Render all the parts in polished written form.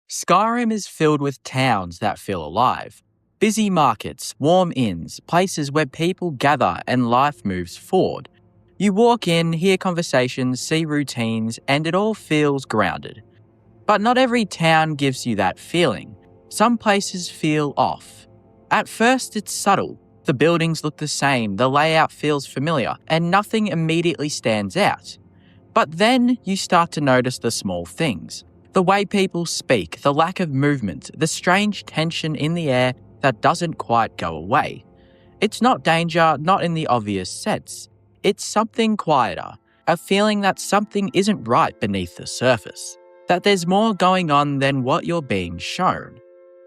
Skyrim is filled with towns that feel alive. Busy markets, warm inns, places where people gather and life moves forward. You walk in, hear conversations, see routines, and it all feels grounded. But not every town gives you that feeling. Some places feel off. At first, it's subtle. The buildings look the same, the layout feels familiar, and nothing immediately stands out. But then you start to notice the small things. The way people speak, the lack of movement, the strange tension in the air that doesn't quite go away. It's not danger, not in the obvious sense. It's something quieter, a feeling that something isn't right beneath the surface, that there's more going on than what you're being shown.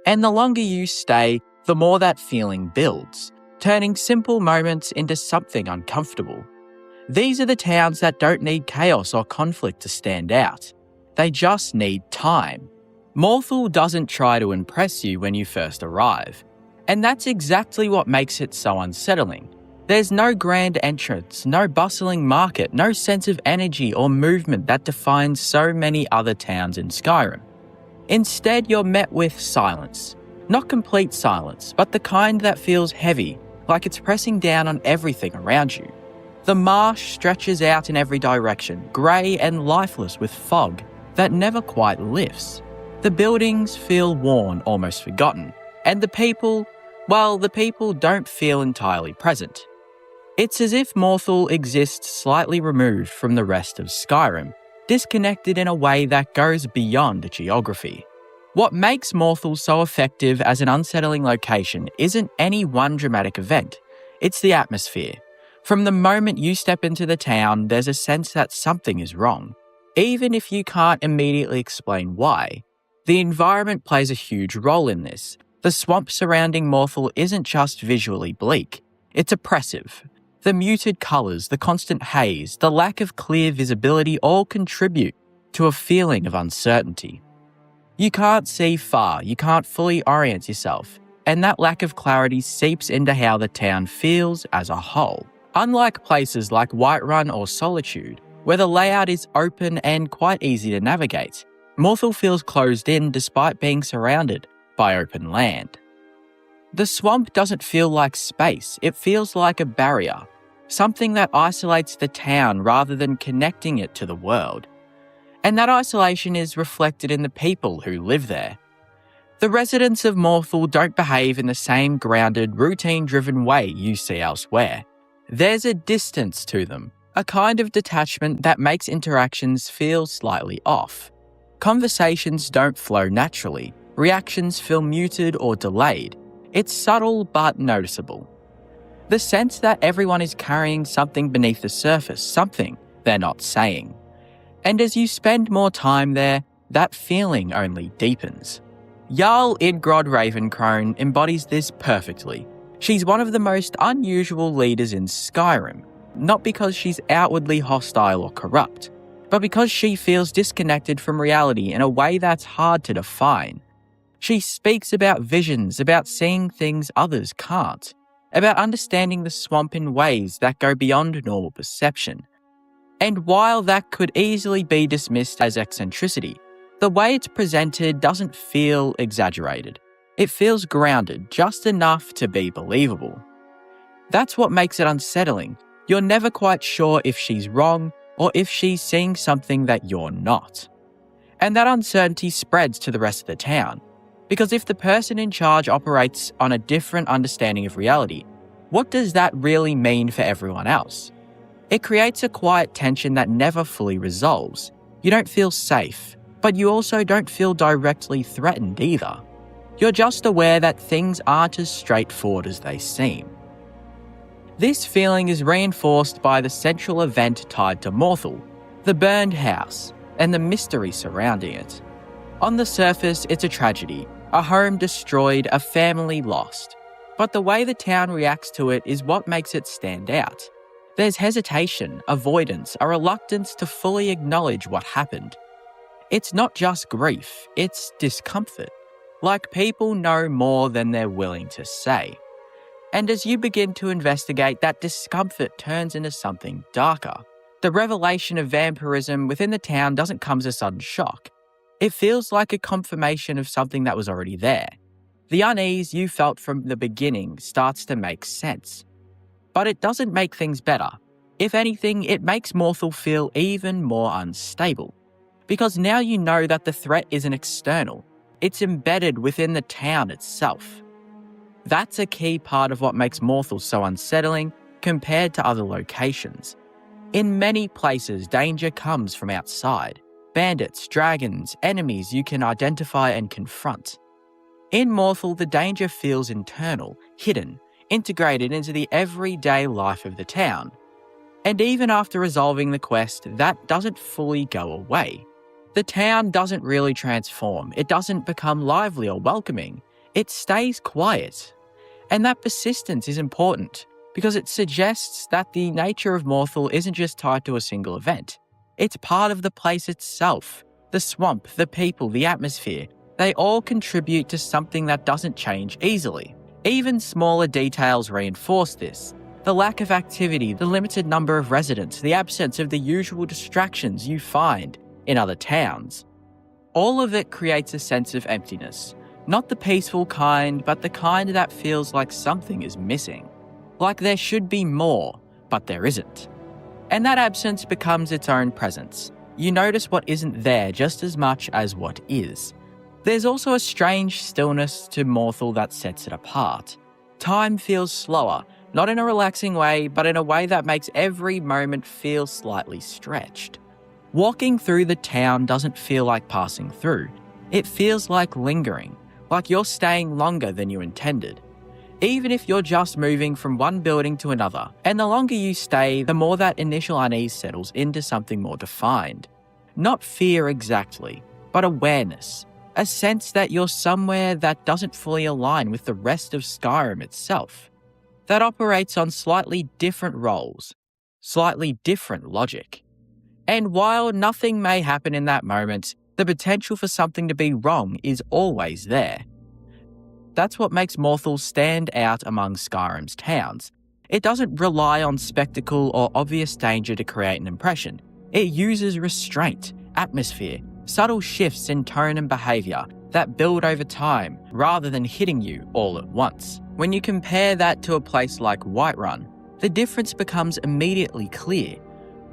And the longer you stay, the more that feeling builds, turning simple moments into something uncomfortable. These are the towns that don't need chaos or conflict to stand out. They just need time. Morthal doesn't try to impress you when you first arrive. And that's exactly what makes it so unsettling. There's no grand entrance, no bustling market, no sense of energy or movement that defines so many other towns in Skyrim. Instead, you're met with silence. Not complete silence, but the kind that feels heavy, like it's pressing down on everything around you. The marsh stretches out in every direction, grey and lifeless with fog that never quite lifts. The buildings feel worn, almost forgotten, and the people don't feel entirely present. It's as if Morthal exists slightly removed from the rest of Skyrim, disconnected in a way that goes beyond geography. What makes Morthal so effective as an unsettling location isn't any one dramatic event, it's the atmosphere. From the moment you step into the town, there's a sense that something is wrong. Even if you can't immediately explain why, the environment plays a huge role in this. The swamp surrounding Morthal isn't just visually bleak, it's oppressive. The muted colours, the constant haze, the lack of clear visibility all contribute to a feeling of uncertainty. You can't see far, you can't fully orient yourself, and that lack of clarity seeps into how the town feels as a whole. Unlike places like Whiterun or Solitude, where the layout is open and quite easy to navigate, Morthal feels closed in despite being surrounded by open land. The swamp doesn't feel like space, it feels like a barrier, something that isolates the town rather than connecting it to the world. And that isolation is reflected in the people who live there. The residents of Morthal don't behave in the same grounded, routine-driven way you see elsewhere. There's a distance to them, a kind of detachment that makes interactions feel slightly off. Conversations don't flow naturally, reactions feel muted or delayed. It's subtle but noticeable. The sense that everyone is carrying something beneath the surface, something they're not saying. And as you spend more time there, that feeling only deepens. Jarl Idgrod Ravencrone embodies this perfectly. She's one of the most unusual leaders in Skyrim, not because she's outwardly hostile or corrupt, but because she feels disconnected from reality in a way that's hard to define. She speaks about visions, about seeing things others can't, about understanding the swamp in ways that go beyond normal perception. And while that could easily be dismissed as eccentricity, the way it's presented doesn't feel exaggerated. It feels grounded, just enough to be believable. That's what makes it unsettling. You're never quite sure if she's wrong or if she's seeing something that you're not. And that uncertainty spreads to the rest of the town. Because if the person in charge operates on a different understanding of reality, what does that really mean for everyone else? It creates a quiet tension that never fully resolves. You don't feel safe, but you also don't feel directly threatened either. You're just aware that things aren't as straightforward as they seem. This feeling is reinforced by the central event tied to Morthal, the burned house, and the mystery surrounding it. On the surface, it's a tragedy, a home destroyed, a family lost. But the way the town reacts to it is what makes it stand out. There's hesitation, avoidance, a reluctance to fully acknowledge what happened. It's not just grief, it's discomfort. Like people know more than they're willing to say. And as you begin to investigate, that discomfort turns into something darker. The revelation of vampirism within the town doesn't come as a sudden shock. It feels like a confirmation of something that was already there. The unease you felt from the beginning starts to make sense. But it doesn't make things better. If anything, it makes Morthal feel even more unstable. Because now you know that the threat isn't external, it's embedded within the town itself. That's a key part of what makes Morthal so unsettling compared to other locations. In many places, danger comes from outside. Bandits, dragons, enemies you can identify and confront. In Morthal, the danger feels internal, hidden, integrated into the everyday life of the town. And even after resolving the quest, that doesn't fully go away. The town doesn't really transform, it doesn't become lively or welcoming, it stays quiet. And that persistence is important, because it suggests that the nature of Morthal isn't just tied to a single event. It's part of the place itself. The swamp, the people, the atmosphere, they all contribute to something that doesn't change easily. Even smaller details reinforce this. The lack of activity, the limited number of residents, the absence of the usual distractions you find in other towns. All of it creates a sense of emptiness. Not the peaceful kind, but the kind that feels like something is missing. Like there should be more, but there isn't. And that absence becomes its own presence. You notice what isn't there just as much as what is. There's also a strange stillness to Morthal that sets it apart. Time feels slower, not in a relaxing way, but in a way that makes every moment feel slightly stretched. Walking through the town doesn't feel like passing through. It feels like lingering, like you're staying longer than you intended. Even if you're just moving from one building to another, and the longer you stay, the more that initial unease settles into something more defined. Not fear exactly, but awareness. A sense that you're somewhere that doesn't fully align with the rest of Skyrim itself. That operates on slightly different roles, slightly different logic. And while nothing may happen in that moment, the potential for something to be wrong is always there. That's what makes Morthal stand out among Skyrim's towns. It doesn't rely on spectacle or obvious danger to create an impression. It uses restraint, atmosphere, subtle shifts in tone and behaviour that build over time rather than hitting you all at once. When you compare that to a place like Whiterun, the difference becomes immediately clear.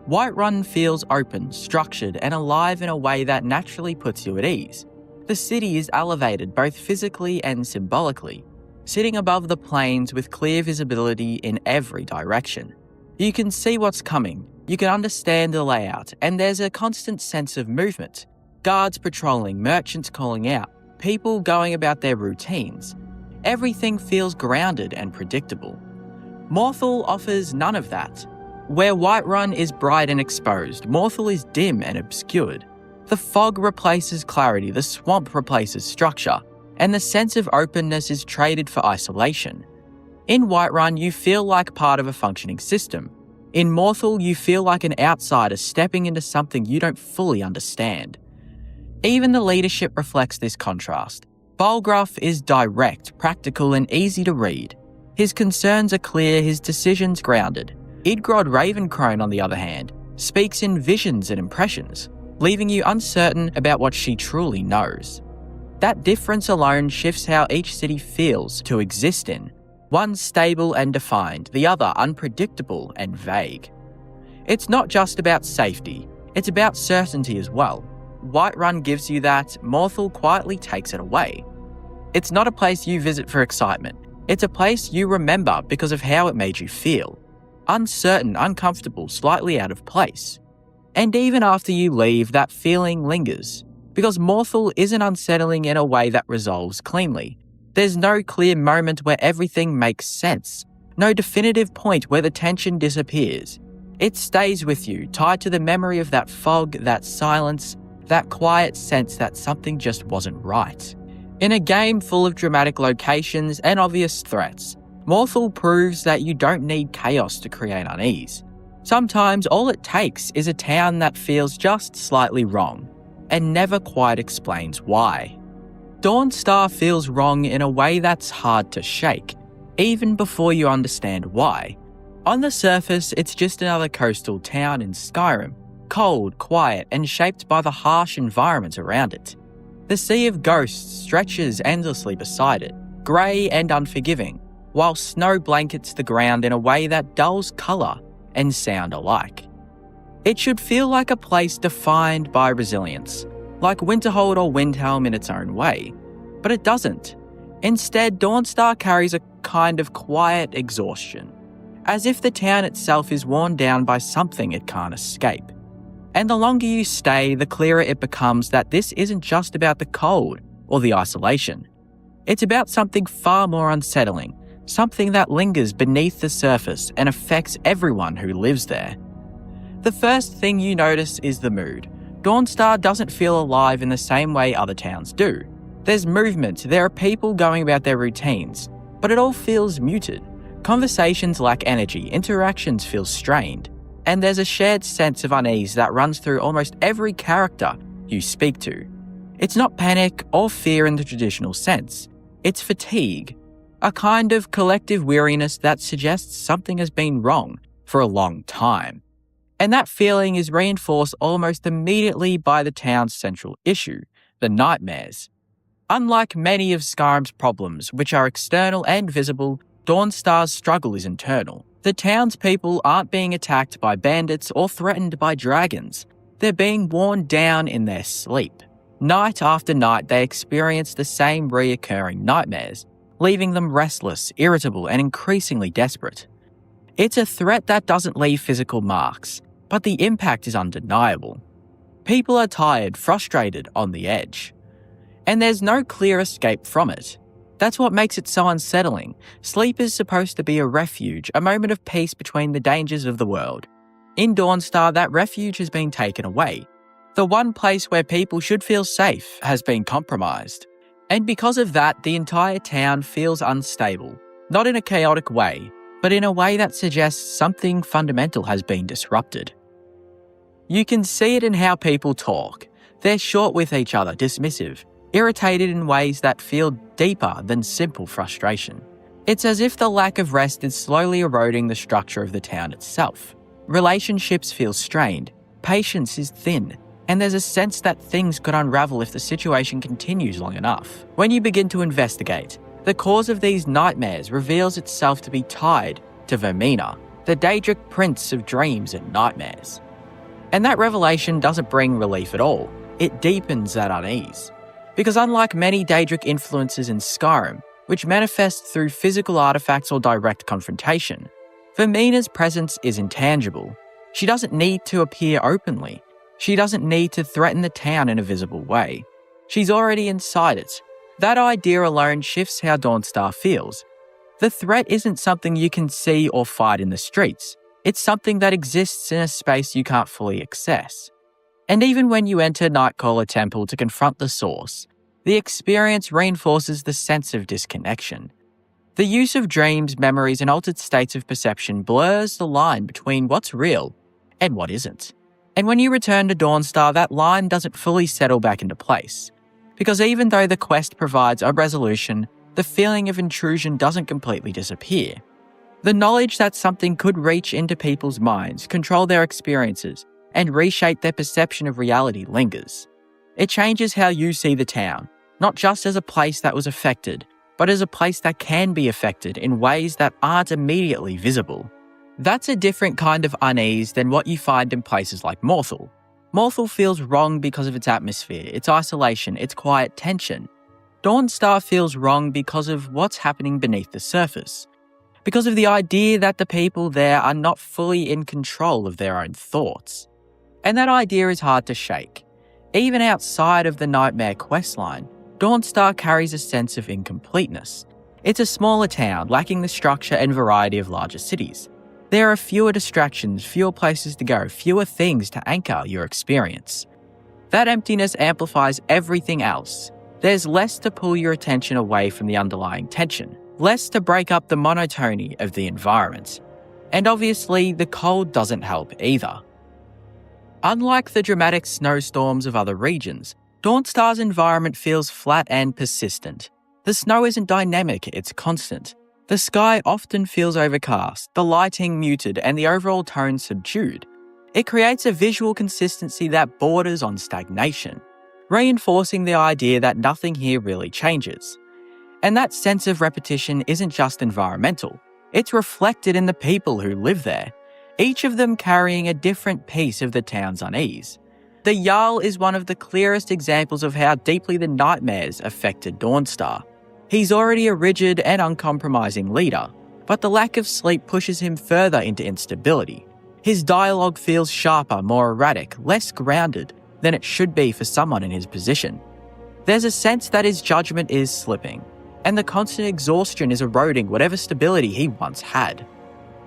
Whiterun feels open, structured, and alive in a way that naturally puts you at ease. The city is elevated both physically and symbolically, sitting above the plains with clear visibility in every direction. You can see what's coming, you can understand the layout, and there's a constant sense of movement. Guards patrolling, merchants calling out, people going about their routines. Everything feels grounded and predictable. Morthal offers none of that. Where Whiterun is bright and exposed, Morthal is dim and obscured. The fog replaces clarity, the swamp replaces structure, and the sense of openness is traded for isolation. In Whiterun, you feel like part of a functioning system. In Morthal, you feel like an outsider stepping into something you don't fully understand. Even the leadership reflects this contrast. Bolgruff is direct, practical, and easy to read. His concerns are clear, his decisions grounded. Idgrod Ravencrone, on the other hand, speaks in visions and impressions, leaving you uncertain about what she truly knows. That difference alone shifts how each city feels to exist in. One stable and defined, the other unpredictable and vague. It's not just about safety, it's about certainty as well. Whiterun gives you that, Morthal quietly takes it away. It's not a place you visit for excitement, it's a place you remember because of how it made you feel. Uncertain, uncomfortable, slightly out of place. And even after you leave, that feeling lingers, because Morthal isn't unsettling in a way that resolves cleanly. There's no clear moment where everything makes sense, no definitive point where the tension disappears. It stays with you, tied to the memory of that fog, that silence, that quiet sense that something just wasn't right. In a game full of dramatic locations and obvious threats, Morthal proves that you don't need chaos to create unease. Sometimes all it takes is a town that feels just slightly wrong, and never quite explains why. Dawnstar feels wrong in a way that's hard to shake, even before you understand why. On the surface, it's just another coastal town in Skyrim, cold, quiet, and shaped by the harsh environment around it. The sea of ghosts stretches endlessly beside it, grey and unforgiving, while snow blankets the ground in a way that dulls colour and sound alike. It should feel like a place defined by resilience, like Winterhold or Windhelm in its own way, but it doesn't. Instead, Dawnstar carries a kind of quiet exhaustion, as if the town itself is worn down by something it can't escape. And the longer you stay, the clearer it becomes that this isn't just about the cold or the isolation. It's about something far more unsettling, something that lingers beneath the surface and affects everyone who lives there. The first thing you notice is the mood. Dawnstar doesn't feel alive in the same way other towns do. There's movement, there are people going about their routines, but it all feels muted. Conversations lack energy, interactions feel strained, and there's a shared sense of unease that runs through almost every character you speak to. It's not panic or fear in the traditional sense. It's fatigue, a kind of collective weariness that suggests something has been wrong for a long time. And that feeling is reinforced almost immediately by the town's central issue, the nightmares. Unlike many of Skyrim's problems, which are external and visible, Dawnstar's struggle is internal. The townspeople aren't being attacked by bandits or threatened by dragons. They're being worn down in their sleep. Night after night, they experience the same reoccurring nightmares, leaving them restless, irritable, and increasingly desperate. It's a threat that doesn't leave physical marks, but the impact is undeniable. People are tired, frustrated, on the edge. And there's no clear escape from it. That's what makes it so unsettling. Sleep is supposed to be a refuge, a moment of peace between the dangers of the world. In Dawnstar, that refuge has been taken away. The one place where people should feel safe has been compromised. And because of that, the entire town feels unstable, not in a chaotic way, but in a way that suggests something fundamental has been disrupted. You can see it in how people talk. They're short with each other, dismissive, irritated in ways that feel deeper than simple frustration. It's as if the lack of rest is slowly eroding the structure of the town itself. Relationships feel strained, patience is thin, and there's a sense that things could unravel if the situation continues long enough. When you begin to investigate, the cause of these nightmares reveals itself to be tied to Vermina, the Daedric prince of dreams and nightmares. And that revelation doesn't bring relief at all, it deepens that unease. Because unlike many Daedric influences in Skyrim, which manifest through physical artifacts or direct confrontation, Vermina's presence is intangible. She doesn't need to appear openly. She doesn't need to threaten the town in a visible way. She's already inside it. That idea alone shifts how Dawnstar feels. The threat isn't something you can see or fight in the streets. It's something that exists in a space you can't fully access. And even when you enter Nightcaller Temple to confront the source, the experience reinforces the sense of disconnection. The use of dreams, memories, and altered states of perception blurs the line between what's real and what isn't. And when you return to Dawnstar, that line doesn't fully settle back into place. Because even though the quest provides a resolution, the feeling of intrusion doesn't completely disappear. The knowledge that something could reach into people's minds, control their experiences, and reshape their perception of reality lingers. It changes how you see the town, not just as a place that was affected, but as a place that can be affected in ways that aren't immediately visible. That's a different kind of unease than what you find in places like Morthal. Morthal feels wrong because of its atmosphere, its isolation, its quiet tension. Dawnstar feels wrong because of what's happening beneath the surface. Because of the idea that the people there are not fully in control of their own thoughts. And that idea is hard to shake. Even outside of the Nightmare questline, Dawnstar carries a sense of incompleteness. It's a smaller town, lacking the structure and variety of larger cities. There are fewer distractions, fewer places to go, fewer things to anchor your experience. That emptiness amplifies everything else. There's less to pull your attention away from the underlying tension, less to break up the monotony of the environment. And obviously, the cold doesn't help either. Unlike the dramatic snowstorms of other regions, Dawnstar's environment feels flat and persistent. The snow isn't dynamic, it's constant. The sky often feels overcast, the lighting muted, and the overall tone subdued. It creates a visual consistency that borders on stagnation. reinforcing the idea that nothing here really changes. And that sense of repetition isn't just environmental, it's reflected in the people who live there, each of them carrying a different piece of the town's unease. The Jarl is one of the clearest examples of how deeply the nightmares affected Dawnstar. He's already a rigid and uncompromising leader, but the lack of sleep pushes him further into instability. His dialogue feels sharper, more erratic, less grounded than it should be for someone in his position. There's a sense that his judgment is slipping, and the constant exhaustion is eroding whatever stability he once had.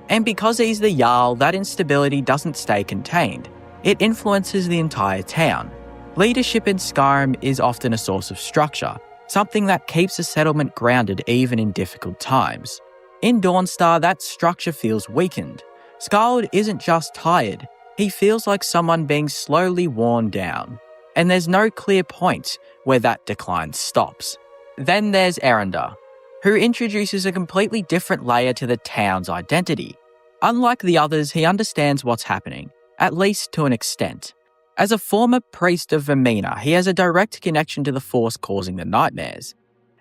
And because he's the Jarl, that instability doesn't stay contained. It influences the entire town. Leadership in Skyrim is often a source of structure, something that keeps a settlement grounded even in difficult times. In Dawnstar, that structure feels weakened. Skald isn't just tired, he feels like someone being slowly worn down. And there's no clear point where that decline stops. Then there's Erendar, who introduces a completely different layer to the town's identity. Unlike the others, he understands what's happening, at least to an extent. As a former priest of Vermina, he has a direct connection to the force causing the nightmares,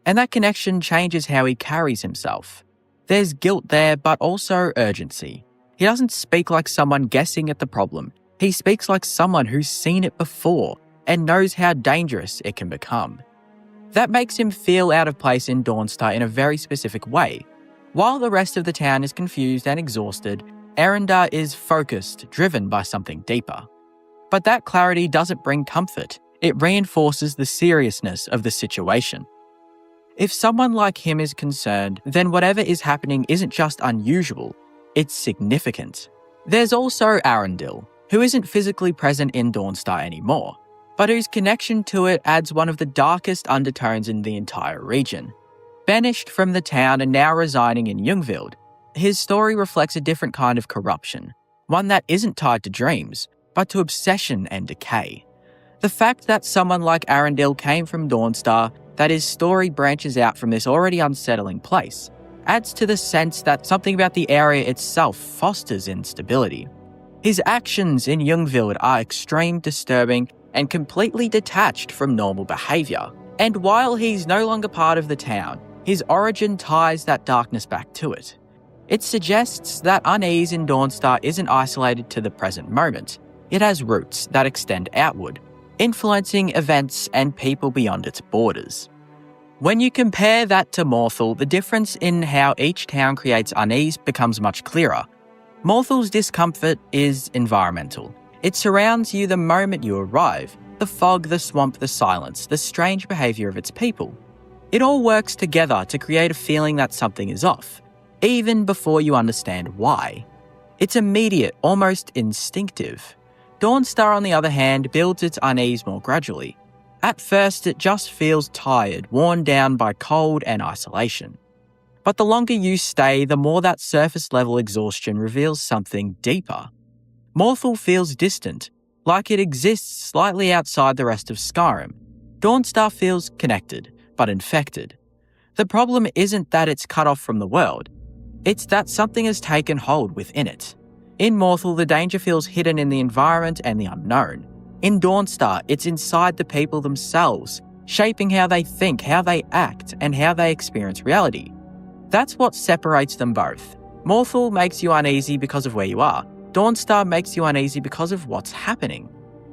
and that connection changes how he carries himself. There's guilt there, but also urgency. He doesn't speak like someone guessing at the problem. He speaks like someone who's seen it before and knows how dangerous it can become. That makes him feel out of place in Dawnstar in a very specific way. While the rest of the town is confused and exhausted, Erendar is focused, driven by something deeper. But that clarity doesn't bring comfort. It reinforces the seriousness of the situation. If someone like him is concerned, then whatever is happening isn't just unusual, it's significant. There's also Arundel, who isn't physically present in Dawnstar anymore, but whose connection to it adds one of the darkest undertones in the entire region. Banished from the town and now residing in Ljungvild, his story reflects a different kind of corruption, one that isn't tied to dreams, but to obsession and decay. The fact that someone like Arundel came from Dawnstar, that his story branches out from this already unsettling place, adds to the sense that something about the area itself fosters instability. His actions in Ljungvild are extreme, disturbing, and completely detached from normal behaviour. And while he's no longer part of the town, his origin ties that darkness back to it. It suggests that unease in Dawnstar isn't isolated to the present moment. It has roots that extend outward, influencing events and people beyond its borders. When you compare that to Morthal, the difference in how each town creates unease becomes much clearer. Morthal's discomfort is environmental. It surrounds you the moment you arrive. The fog, the swamp, the silence, the strange behaviour of its people. It all works together to create a feeling that something is off, even before you understand why. It's immediate, almost instinctive. Dawnstar, on the other hand, builds its unease more gradually. At first, it just feels tired, worn down by cold and isolation. But the longer you stay, the more that surface-level exhaustion reveals something deeper. Morthal feels distant, like it exists slightly outside the rest of Skyrim. Dawnstar feels connected, but infected. The problem isn't that it's cut off from the world, it's that something has taken hold within it. In Morthal, the danger feels hidden in the environment and the unknown. In Dawnstar, it's inside the people themselves, shaping how they think, how they act, and how they experience reality. That's what separates them both. Morthal makes you uneasy because of where you are. Dawnstar makes you uneasy because of what's happening,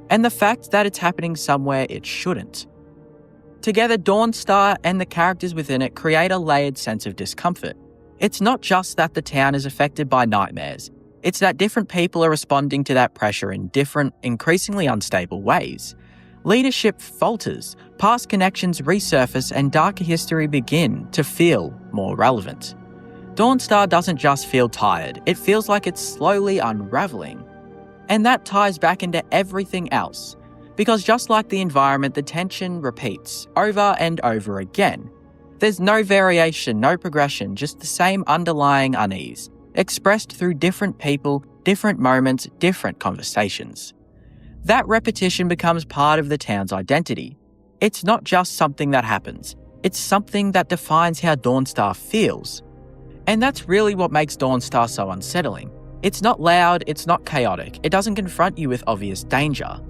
and the fact that it's happening somewhere it shouldn't. Together, Dawnstar and the characters within it create a layered sense of discomfort. It's not just that the town is affected by nightmares, it's that different people are responding to that pressure in different, increasingly unstable ways. Leadership falters, past connections resurface, and darker history begin to feel more relevant. Dawnstar doesn't just feel tired, it feels like it's slowly unraveling. And that ties back into everything else, because just like the environment, the tension repeats over and over again. There's no variation, no progression, just the same underlying unease, expressed through different people, different moments, different conversations. That repetition becomes part of the town's identity. It's not just something that happens, it's something that defines how Dawnstar feels. And that's really what makes Dawnstar so unsettling. It's not loud, it's not chaotic, it doesn't confront you with obvious danger.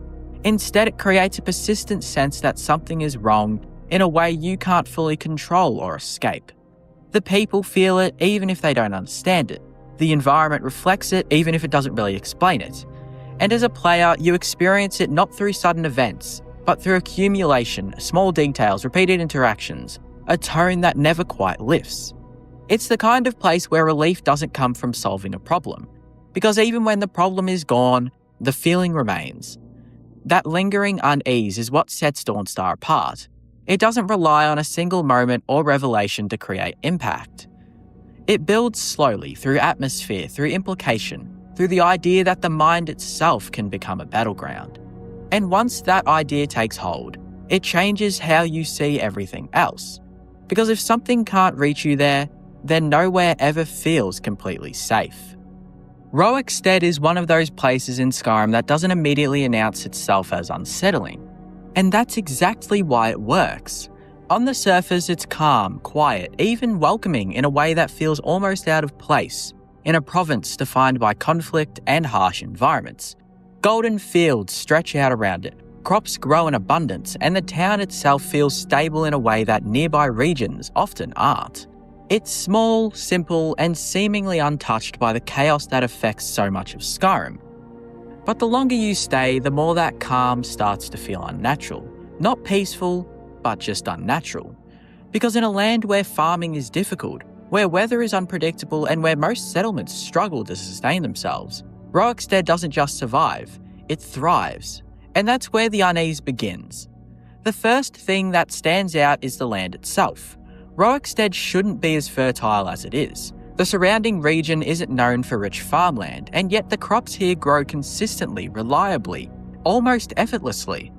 Instead, it creates a persistent sense that something is wrong in a way you can't fully control or escape. The people feel it even if they don't understand it. The environment reflects it even if it doesn't really explain it. And as a player, you experience it not through sudden events, but through accumulation, small details, repeated interactions, a tone that never quite lifts. It's the kind of place where relief doesn't come from solving a problem, because even when the problem is gone, the feeling remains. That lingering unease is what sets Dawnstar apart. It doesn't rely on a single moment or revelation to create impact. It builds slowly through atmosphere, through implication, through the idea that the mind itself can become a battleground. And once that idea takes hold, it changes how you see everything else. Because if something can't reach you there, then nowhere ever feels completely safe. Roekstead is one of those places in Skyrim that doesn't immediately announce itself as unsettling. And that's exactly why it works. On the surface, it's calm, quiet, even welcoming in a way that feels almost out of place in a province defined by conflict and harsh environments. Golden fields stretch out around it, crops grow in abundance, and the town itself feels stable in a way that nearby regions often aren't. It's small, simple, and seemingly untouched by the chaos that affects so much of Skyrim. But the longer you stay, the more that calm starts to feel unnatural. Not peaceful, but just unnatural. Because in a land where farming is difficult, where weather is unpredictable, and where most settlements struggle to sustain themselves, Roekstead doesn't just survive, it thrives. And that's where the unease begins. The first thing that stands out is the land itself. Roekstead shouldn't be as fertile as it is. The surrounding region isn't known for rich farmland, and yet the crops here grow consistently, reliably, almost effortlessly.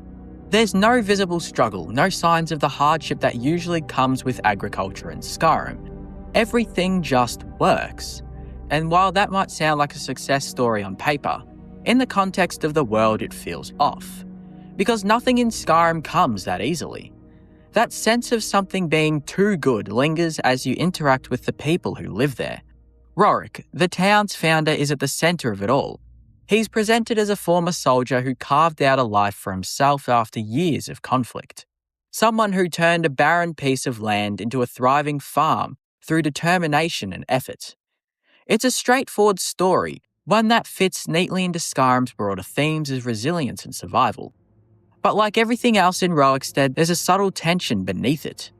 There's no visible struggle, no signs of the hardship that usually comes with agriculture in Skyrim. Everything just works. And while that might sound like a success story on paper, in the context of the world it feels off. Because nothing in Skyrim comes that easily. That sense of something being too good lingers as you interact with the people who live there. Rorik, the town's founder, is at the centre of it all. He's presented as a former soldier who carved out a life for himself after years of conflict. Someone who turned a barren piece of land into a thriving farm through determination and effort. It's a straightforward story, one that fits neatly into Skyrim's broader themes of resilience and survival. But like everything else in Roekstead, there's a subtle tension beneath it.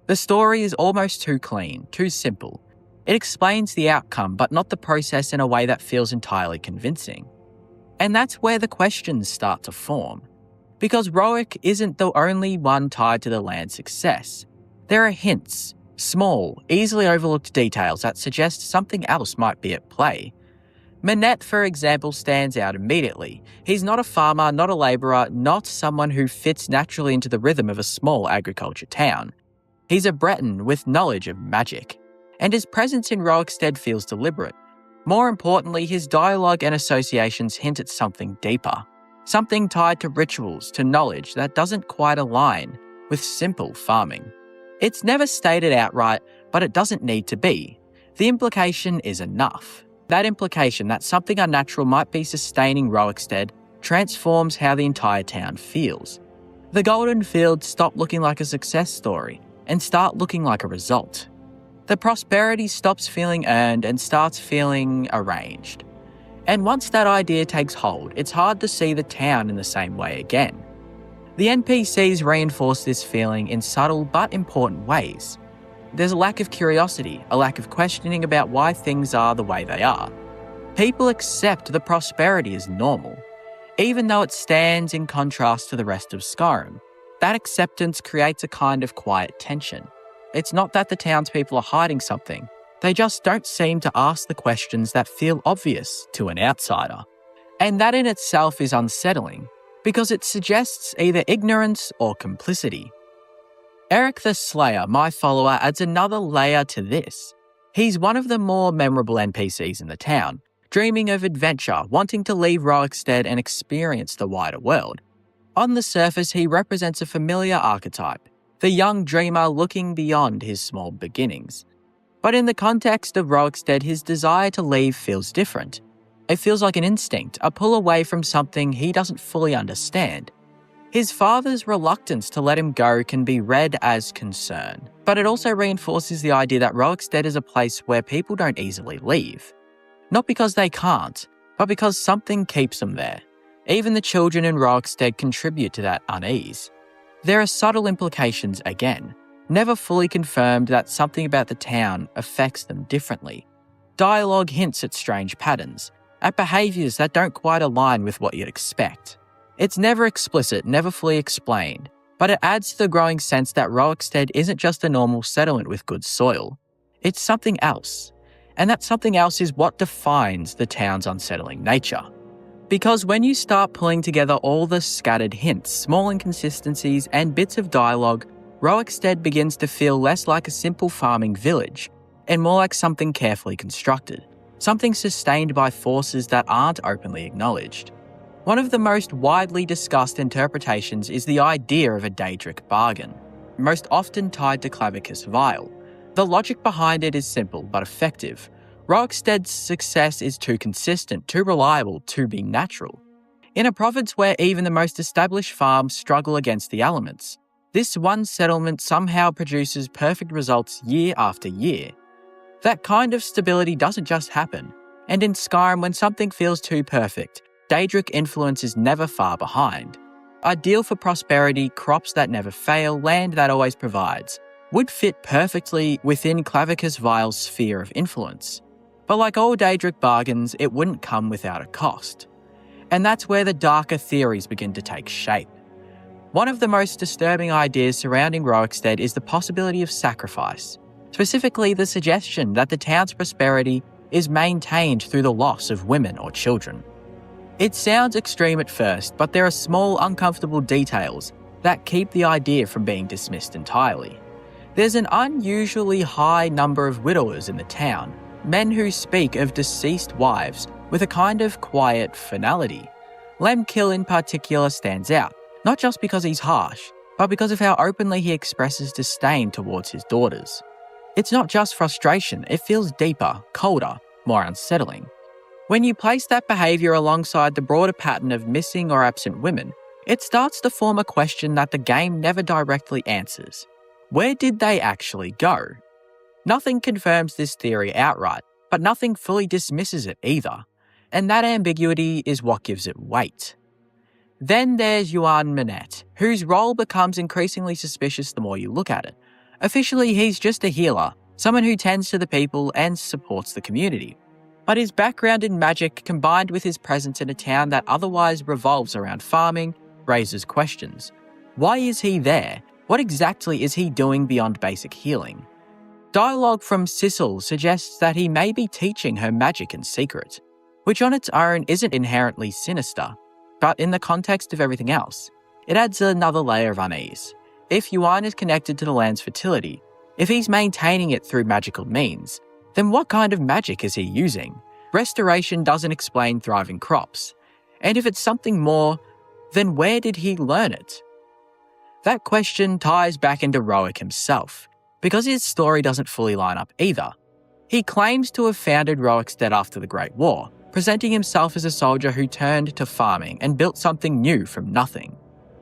The story is almost too clean, too simple. It explains the outcome, but not the process in a way that feels entirely convincing. And that's where the questions start to form. Because Roek isn't the only one tied to the land's success. There are hints, small, easily overlooked details that suggest something else might be at play. Manette, for example, stands out immediately. He's not a farmer, not a labourer, not someone who fits naturally into the rhythm of a small agriculture town. He's a Breton with knowledge of magic, and his presence in Roekstead feels deliberate. More importantly, his dialogue and associations hint at something deeper, something tied to rituals, to knowledge that doesn't quite align with simple farming. It's never stated outright, but it doesn't need to be. The implication is enough. That implication that something unnatural might be sustaining Roekstead transforms how the entire town feels. The Golden Fields stop looking like a success story and start looking like a result. The prosperity stops feeling earned and starts feeling arranged. And once that idea takes hold, it's hard to see the town in the same way again. The NPCs reinforce this feeling in subtle but important ways. There's a lack of curiosity, a lack of questioning about why things are the way they are. People accept the prosperity as normal, even though it stands in contrast to the rest of Skyrim. That acceptance creates a kind of quiet tension. It's not that the townspeople are hiding something, they just don't seem to ask the questions that feel obvious to an outsider. And that in itself is unsettling, because it suggests either ignorance or complicity. Eric the Slayer, my follower, adds another layer to this. He's one of the more memorable NPCs in the town, dreaming of adventure, wanting to leave Roekstead and experience the wider world. On the surface, he represents a familiar archetype, the young dreamer looking beyond his small beginnings. But in the context of Roekstead, his desire to leave feels different. It feels like an instinct, a pull away from something he doesn't fully understand. His father's reluctance to let him go can be read as concern, but it also reinforces the idea that Roekstead is a place where people don't easily leave. Not because they can't, but because something keeps them there. Even the children in Roekstead contribute to that unease. There are subtle implications again, never fully confirmed, that something about the town affects them differently. Dialogue hints at strange patterns, at behaviours that don't quite align with what you'd expect. It's never explicit, never fully explained, but it adds to the growing sense that Roekstead isn't just a normal settlement with good soil. It's something else. And that something else is what defines the town's unsettling nature. Because when you start pulling together all the scattered hints, small inconsistencies, and bits of dialogue, Roekstead begins to feel less like a simple farming village, and more like something carefully constructed, something sustained by forces that aren't openly acknowledged. One of the most widely discussed interpretations is the idea of a Daedric bargain, most often tied to Clavicus Vile. The logic behind it is simple but effective. Roekstead's success is too consistent, too reliable to be natural. In a province where even the most established farms struggle against the elements, this one settlement somehow produces perfect results year after year. That kind of stability doesn't just happen, and in Skyrim, when something feels too perfect, Daedric influence is never far behind. Ideal for prosperity, crops that never fail, land that always provides, would fit perfectly within Clavicus Vile's sphere of influence. But like all Daedric bargains, it wouldn't come without a cost. And that's where the darker theories begin to take shape. One of the most disturbing ideas surrounding Roekstead is the possibility of sacrifice, specifically the suggestion that the town's prosperity is maintained through the loss of women or children. It sounds extreme at first, but there are small, uncomfortable details that keep the idea from being dismissed entirely. There's an unusually high number of widowers in the town, men who speak of deceased wives with a kind of quiet finality. Lemkill in particular stands out, not just because he's harsh, but because of how openly he expresses disdain towards his daughters. It's not just frustration, it feels deeper, colder, more unsettling. When you place that behaviour alongside the broader pattern of missing or absent women, it starts to form a question that the game never directly answers. Where did they actually go? Nothing confirms this theory outright, but nothing fully dismisses it either, and that ambiguity is what gives it weight. Then there's Yuan Minette, whose role becomes increasingly suspicious the more you look at it. Officially, he's just a healer, someone who tends to the people and supports the community. But his background in magic, combined with his presence in a town that otherwise revolves around farming, raises questions. Why is he there? What exactly is he doing beyond basic healing? Dialogue from Sissel suggests that he may be teaching her magic in secret, which on its own isn't inherently sinister, but in the context of everything else, it adds another layer of unease. If Yuan is connected to the land's fertility, if he's maintaining it through magical means, then what kind of magic is he using? Restoration doesn't explain thriving crops. And if it's something more, then where did he learn it? That question ties back into Roek himself, because his story doesn't fully line up either. He claims to have founded Roekstead after the Great War, presenting himself as a soldier who turned to farming and built something new from nothing.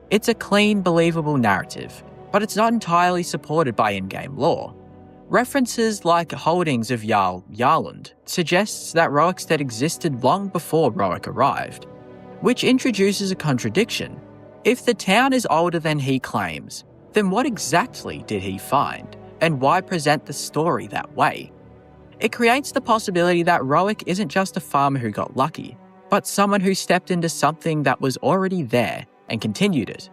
It's a clean, believable narrative, but it's not entirely supported by in-game lore. References like holdings of Jarl Jarland suggests that Roekstead existed long before Roek arrived, which introduces a contradiction. If the town is older than he claims, then what exactly did he find, and why present the story that way? It creates the possibility that Roek isn't just a farmer who got lucky, but someone who stepped into something that was already there and continued it.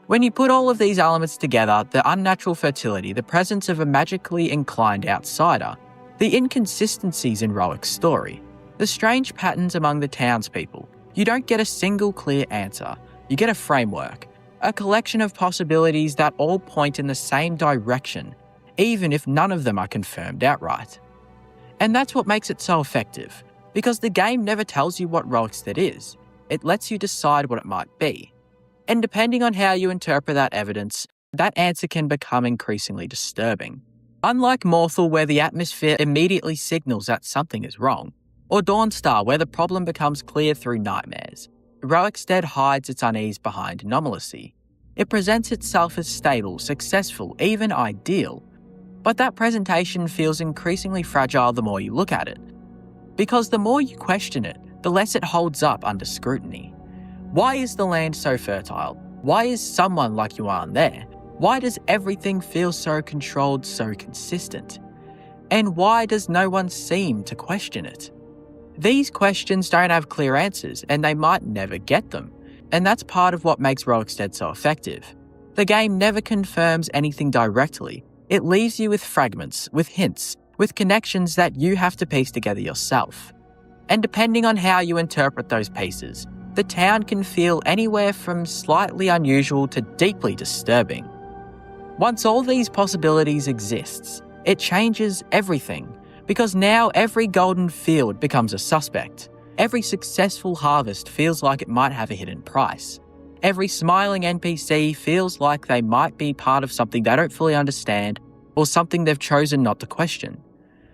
When you put all of these elements together, the unnatural fertility, the presence of a magically inclined outsider, the inconsistencies in Roek's story, the strange patterns among the townspeople, you don't get a single clear answer. You get a framework, a collection of possibilities that all point in the same direction, even if none of them are confirmed outright. And that's what makes it so effective, because the game never tells you what Roekstead is. It lets you decide what it might be. And depending on how you interpret that evidence, that answer can become increasingly disturbing. Unlike Morthal, where the atmosphere immediately signals that something is wrong, Or Dawnstar, where the problem becomes clear through nightmares. Roekstead hides its unease behind normalcy. It presents itself as stable, successful, even ideal. But that presentation feels increasingly fragile the more you look at it. Because the more you question it, the less it holds up under scrutiny. Why is the land so fertile? Why is someone like Yuan there? Why does everything feel so controlled, so consistent? And why does no one seem to question it? These questions don't have clear answers, and they might never get them. And that's part of what makes Roekstead so effective. The game never confirms anything directly. It leaves you with fragments, with hints, with connections that you have to piece together yourself. And depending on how you interpret those pieces, the town can feel anywhere from slightly unusual to deeply disturbing. Once all these possibilities exists, it changes everything, because now every golden field becomes a suspect. Every successful harvest feels like it might have a hidden price. Every smiling NPC feels like they might be part of something they don't fully understand or something they've chosen not to question.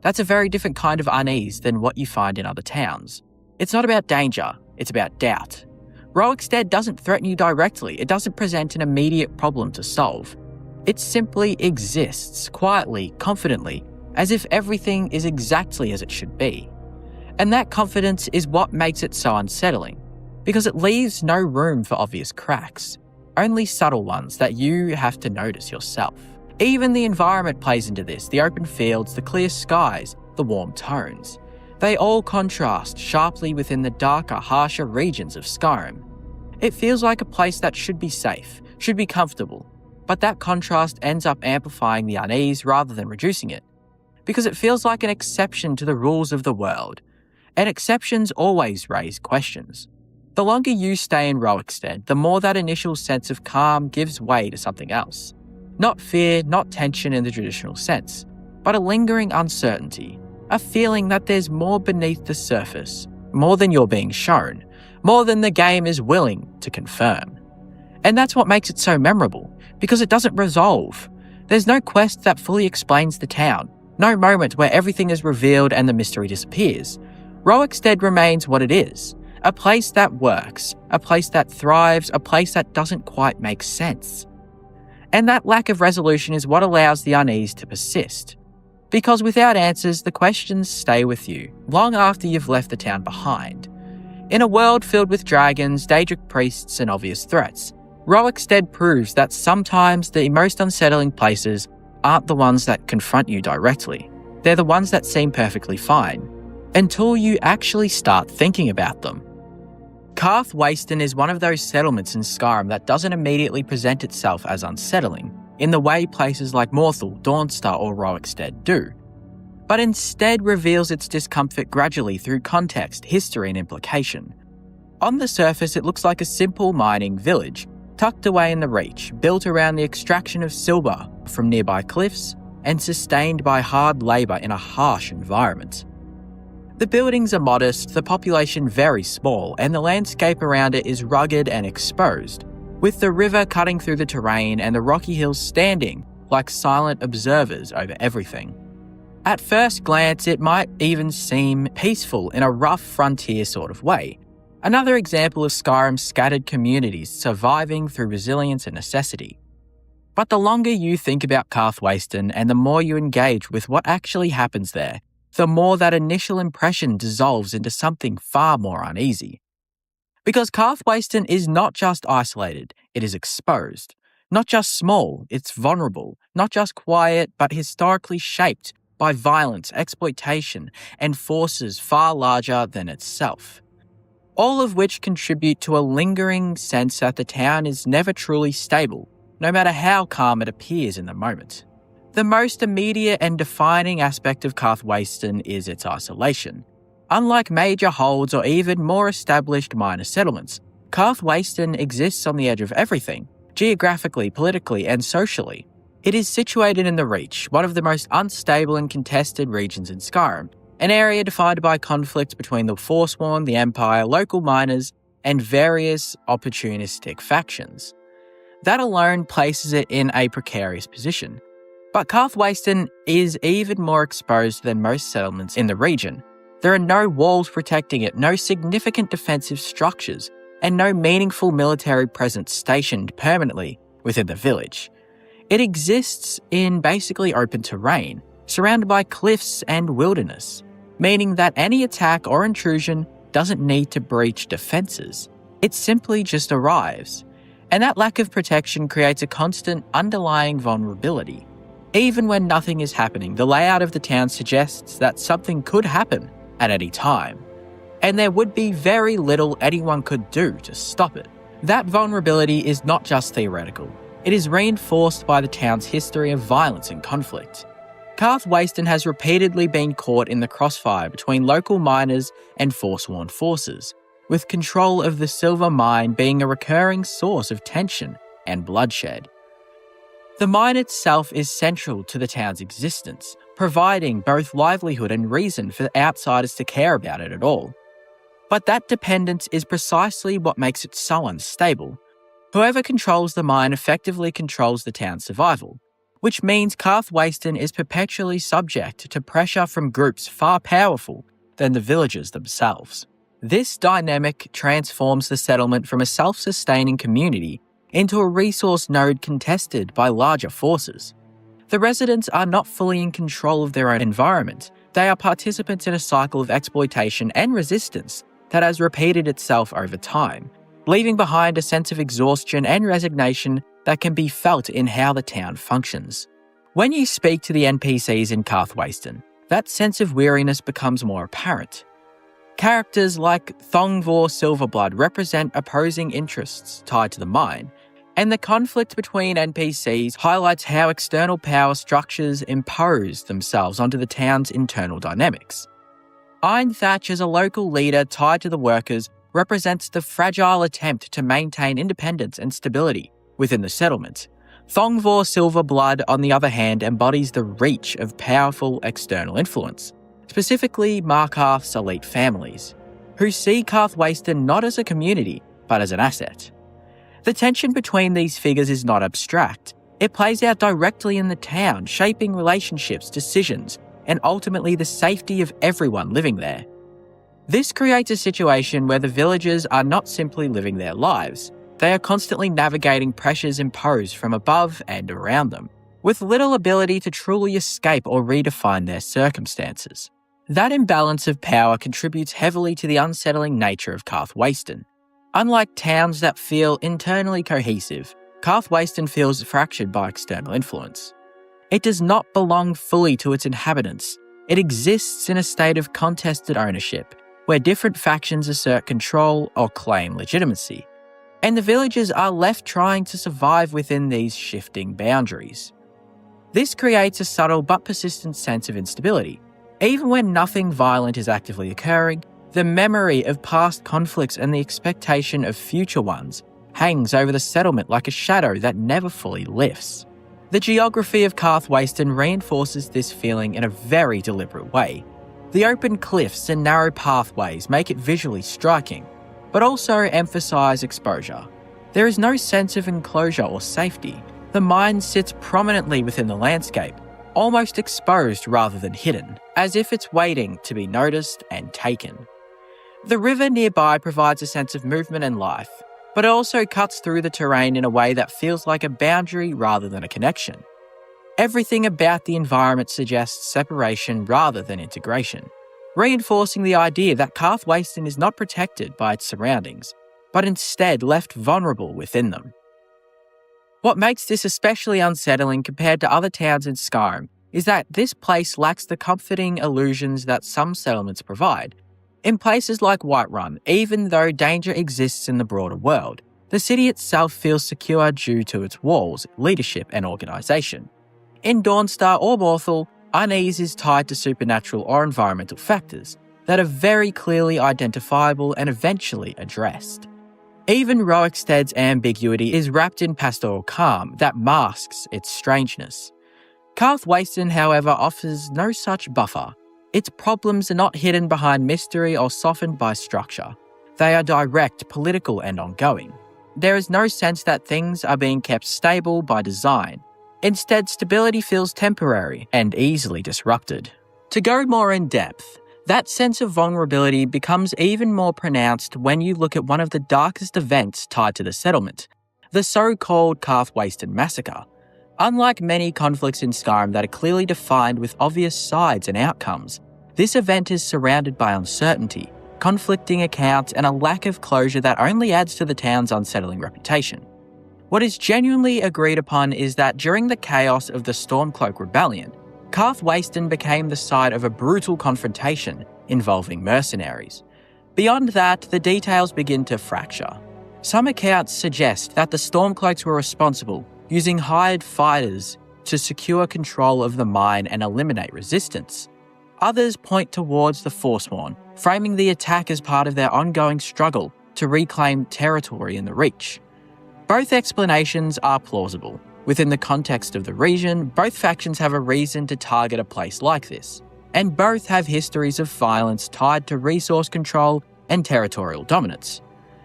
That's a very different kind of unease than what you find in other towns. It's not about danger, it's about doubt. Roekstead doesn't threaten you directly, it doesn't present an immediate problem to solve. It simply exists, quietly, confidently, as if everything is exactly as it should be. And that confidence is what makes it so unsettling, because it leaves no room for obvious cracks, only subtle ones that you have to notice yourself. Even the environment plays into this, the open fields, the clear skies, the warm tones. They all contrast sharply within the darker, harsher regions of Skyrim. It feels like a place that should be safe, should be comfortable, but that contrast ends up amplifying the unease rather than reducing it, because it feels like an exception to the rules of the world, and exceptions always raise questions. The longer you stay in Roekstead, the more that initial sense of calm gives way to something else. Not fear, not tension in the traditional sense, but a lingering uncertainty, a feeling that there's more beneath the surface, more than you're being shown, more than the game is willing to confirm. And that's what makes it so memorable, because it doesn't resolve. There's no quest that fully explains the town, no moment where everything is revealed and the mystery disappears. Roekstead remains what it is, a place that works, a place that thrives, a place that doesn't quite make sense. And that lack of resolution is what allows the unease to persist. Because without answers, the questions stay with you, long after you've left the town behind. In a world filled with dragons, Daedric priests, and obvious threats, Roekstead proves that sometimes the most unsettling places aren't the ones that confront you directly. They're the ones that seem perfectly fine, until you actually start thinking about them. Karth Wasten is one of those settlements in Skyrim that doesn't immediately present itself as unsettling, in the way places like Morthal, Dawnstar, or Roekstead do, but instead reveals its discomfort gradually through context, history, and implication. On the surface, it looks like a simple mining village, tucked away in the Reach, built around the extraction of silver from nearby cliffs, and sustained by hard labour in a harsh environment. The buildings are modest, the population very small, and the landscape around it is rugged and exposed, with the river cutting through the terrain and the rocky hills standing like silent observers over everything. At first glance, it might even seem peaceful in a rough frontier sort of way, another example of Skyrim's scattered communities surviving through resilience and necessity. But the longer you think about Karth Wasten and the more you engage with what actually happens there, the more that initial impression dissolves into something far more uneasy. Because Karth Wasten is not just isolated, it is exposed. Not just small, it's vulnerable. Not just quiet, but historically shaped by violence, exploitation, and forces far larger than itself. All of which contribute to a lingering sense that the town is never truly stable, no matter how calm it appears in the moment. The most immediate and defining aspect of Karth Wasten is its isolation. Unlike major holds or even more established minor settlements, Karth Wasten exists on the edge of everything, geographically, politically, and socially. It is situated in the Reach, one of the most unstable and contested regions in Skyrim, an area defined by conflict between the Forsworn, the Empire, local miners, and various opportunistic factions. That alone places it in a precarious position. But Karth Wasten is even more exposed than most settlements in the region. There are no walls protecting it, no significant defensive structures, and no meaningful military presence stationed permanently within the village. It exists in basically open terrain, surrounded by cliffs and wilderness, meaning that any attack or intrusion doesn't need to breach defenses. It simply just arrives. And that lack of protection creates a constant underlying vulnerability. Even when nothing is happening, the layout of the town suggests that something could happen at any time, and there would be very little anyone could do to stop it. That vulnerability is not just theoretical. It is reinforced by the town's history of violence and conflict. Karth Waston has repeatedly been caught in the crossfire between local miners and Forsworn forces, with control of the silver mine being a recurring source of tension and bloodshed. The mine itself is central to the town's existence, providing both livelihood and reason for outsiders to care about it at all. But that dependence is precisely what makes it so unstable. Whoever controls the mine effectively controls the town's survival, which means Karth Waston is perpetually subject to pressure from groups far powerful than the villagers themselves. This dynamic transforms the settlement from a self-sustaining community into a resource node contested by larger forces. The residents are not fully in control of their own environment. They are participants in a cycle of exploitation and resistance that has repeated itself over time, leaving behind a sense of exhaustion and resignation that can be felt in how the town functions. When you speak to the NPCs in Karth Waston, that sense of weariness becomes more apparent. Characters like Thongvor Silverblood represent opposing interests tied to the mine, and the conflict between NPCs highlights how external power structures impose themselves onto the town's internal dynamics. Iron Thatch, as a local leader tied to the workers, represents the fragile attempt to maintain independence and stability within the settlement. Thongvor Silverblood, on the other hand, embodies the reach of powerful external influence, specifically Markarth's elite families, who see Karth Waston not as a community, but as an asset. The tension between these figures is not abstract. It plays out directly in the town, shaping relationships, decisions, and ultimately the safety of everyone living there. This creates a situation where the villagers are not simply living their lives. They are constantly navigating pressures imposed from above and around them, with little ability to truly escape or redefine their circumstances. That imbalance of power contributes heavily to the unsettling nature of Karth Waston. Unlike towns that feel internally cohesive, Karth Waston feels fractured by external influence. It does not belong fully to its inhabitants. It exists in a state of contested ownership, where different factions assert control or claim legitimacy, and the villagers are left trying to survive within these shifting boundaries. This creates a subtle but persistent sense of instability. Even when nothing violent is actively occurring, the memory of past conflicts and the expectation of future ones hangs over the settlement like a shadow that never fully lifts. The geography of Karth Waston reinforces this feeling in a very deliberate way. The open cliffs and narrow pathways make it visually striking, but also emphasise exposure. There is no sense of enclosure or safety. The mine sits prominently within the landscape, almost exposed rather than hidden, as if it's waiting to be noticed and taken. The river nearby provides a sense of movement and life, but it also cuts through the terrain in a way that feels like a boundary rather than a connection. Everything about the environment suggests separation rather than integration, reinforcing the idea that Karth Waston is not protected by its surroundings, but instead left vulnerable within them. What makes this especially unsettling compared to other towns in Skyrim is that this place lacks the comforting illusions that some settlements provide. In places like Whiterun, even though danger exists in the broader world, the city itself feels secure due to its walls, leadership, and organisation. In Dawnstar or Morthal, unease is tied to supernatural or environmental factors that are very clearly identifiable and eventually addressed. Even Roeksted's ambiguity is wrapped in pastoral calm that masks its strangeness. Karth Waston, however, offers no such buffer. Its problems are not hidden behind mystery or softened by structure. They are direct, political, and ongoing. There is no sense that things are being kept stable by design. Instead, stability feels temporary and easily disrupted. To go more in depth, That sense of vulnerability becomes even more pronounced when you look at one of the darkest events tied to the settlement, the so-called Karthwasten Massacre. Unlike many conflicts in Skyrim that are clearly defined with obvious sides and outcomes, this event is surrounded by uncertainty, conflicting accounts, and a lack of closure that only adds to the town's unsettling reputation. What is genuinely agreed upon is that during the chaos of the Stormcloak Rebellion, Karthwasten became the site of a brutal confrontation involving mercenaries. Beyond that, the details begin to fracture. Some accounts suggest that the Stormcloaks were responsible, using hired fighters to secure control of the mine and eliminate resistance. Others point towards the Forsworn, framing the attack as part of their ongoing struggle to reclaim territory in the Reach. Both explanations are plausible. Within the context of the region, both factions have a reason to target a place like this, and both have histories of violence tied to resource control and territorial dominance.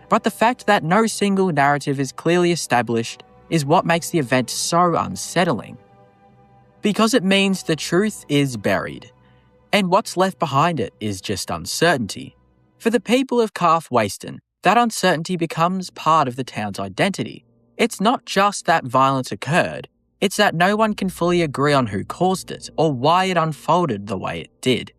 But the fact that no single narrative is clearly established is what makes the event so unsettling. Because it means the truth is buried, and what's left behind it is just uncertainty. For the people of Karthwasten, that uncertainty becomes part of the town's identity. It's not just that violence occurred, it's that no one can fully agree on who caused it or why it unfolded the way it did.